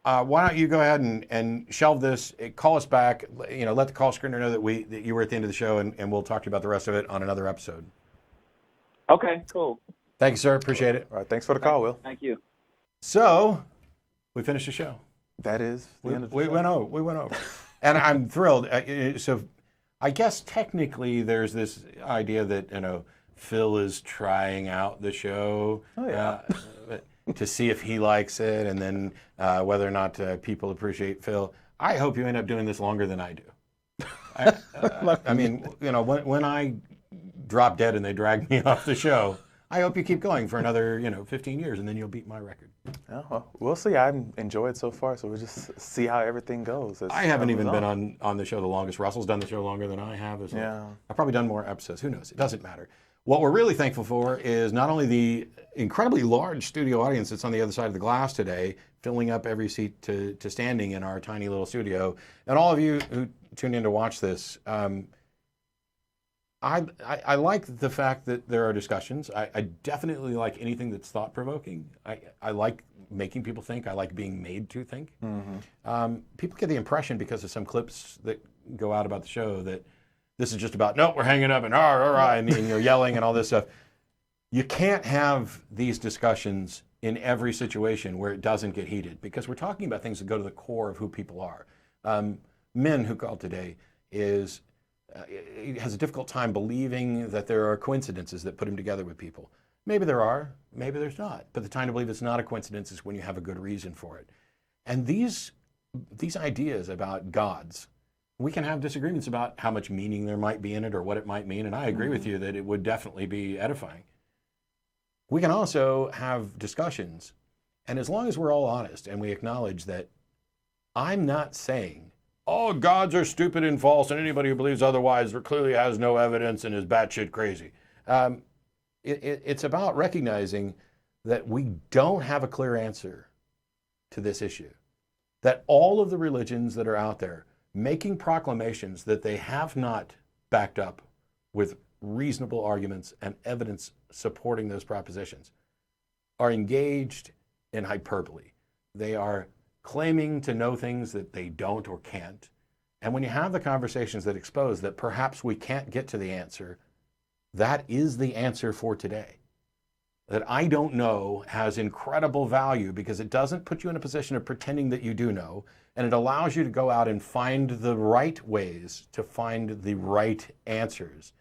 why don't you go ahead and shelve this, call us back, let the call screener know that you were at the end of the show, and we'll talk to you about the rest of it on another episode. Okay, cool. Thank you, sir. Appreciate it. All right, thanks for the call, Will. Thank you. So, we finished the show. That is the end of the show. We went over. And I'm thrilled. So, I guess technically there's this idea that, Phil is trying out the show. Oh, yeah. To see if he likes it, and then whether or not people appreciate Phil. I hope you end up doing this longer than I do. I mean, when I drop dead and they drag me off the show, I hope you keep going for another, 15 years, and then you'll beat my record. Oh, well, we'll see. I've enjoyed it so far, so we'll just see how everything goes. I haven't even been on the show the longest. Russell's done the show longer than I have. Yeah. I've probably done more episodes. Who knows? It doesn't matter. What we're really thankful for is not only the incredibly large studio audience that's on the other side of the glass today, filling up every seat to standing in our tiny little studio, and all of you who tuned in to watch this. I like the fact that there are discussions. I definitely like anything that's thought-provoking. I like making people think. I like being made to think. Mm-hmm. People get the impression because of some clips that go out about the show that this is just about, nope, we're hanging up and and you're yelling and all this stuff. You can't have these discussions in every situation where it doesn't get heated, because we're talking about things that go to the core of who people are. Minh, who called today, has a difficult time believing that there are coincidences that put him together with people. Maybe there are, maybe there's not. But the time to believe it's not a coincidence is when you have a good reason for it. And these ideas about gods, we can have disagreements about how much meaning there might be in it or what it might mean, and I agree with you that it would definitely be edifying. We can also have discussions, and as long as we're all honest and we acknowledge that I'm not saying, oh, gods are stupid and false, and anybody who believes otherwise clearly has no evidence and is batshit crazy. It's about recognizing that we don't have a clear answer to this issue, that all of the religions that are out there making proclamations that they have not backed up with reasonable arguments and evidence supporting those propositions are engaged in hyperbole. They are claiming to know things that they don't or can't. And when you have the conversations that expose that perhaps we can't get to the answer, that is the answer for today. that I don't know has incredible value because it doesn't put you in a position of pretending that you do know, and it allows you to go out and find the right ways to find the right answers.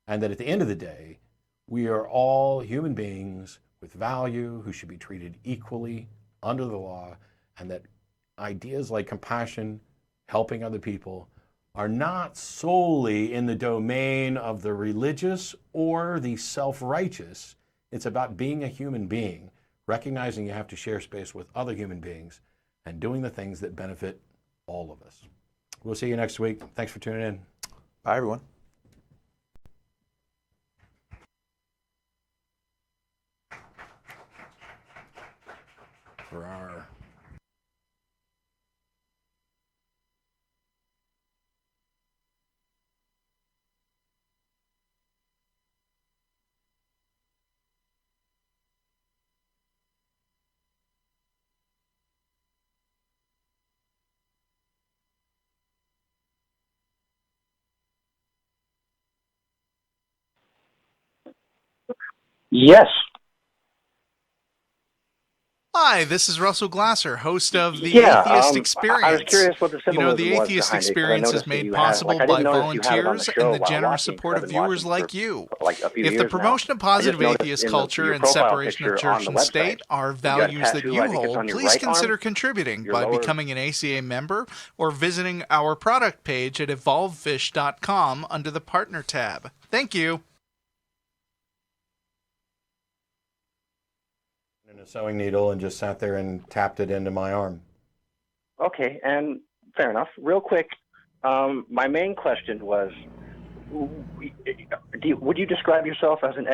And that at the end of the day, we are all human beings with value who should be treated equally under the law, and that ideas like compassion, helping other people, are not solely in the domain of the religious or the self-righteous. It's about being a human being, recognizing you have to share space with other human beings, and doing the things that benefit all of us. We'll see you next week. Thanks for tuning in. Bye, everyone. For our Yes. Hi, this is Russell Glasser, host of the Yeah, Atheist Experience. I was curious what the You know, symbolism the was Atheist behind it, 'cause I Experience is noticed that made you had, possible like, I by didn't notice you had it on the volunteers show and the while generous watching, 'cause support I've of been watching viewers like for, you. like, a few If the years promotion of now. I just positive noticed atheist in culture your and profile separation of picture on church the and state website, are you got a values that tattoo, you I think it's hold, on your please right consider arm, contributing your by lower. becoming an ACA member or visiting our product page at evolvefish.com under the Partner tab. Thank you. and a sewing needle and just sat there and tapped it into my arm. Okay, and fair enough. Real quick, my main question was, would you describe yourself as an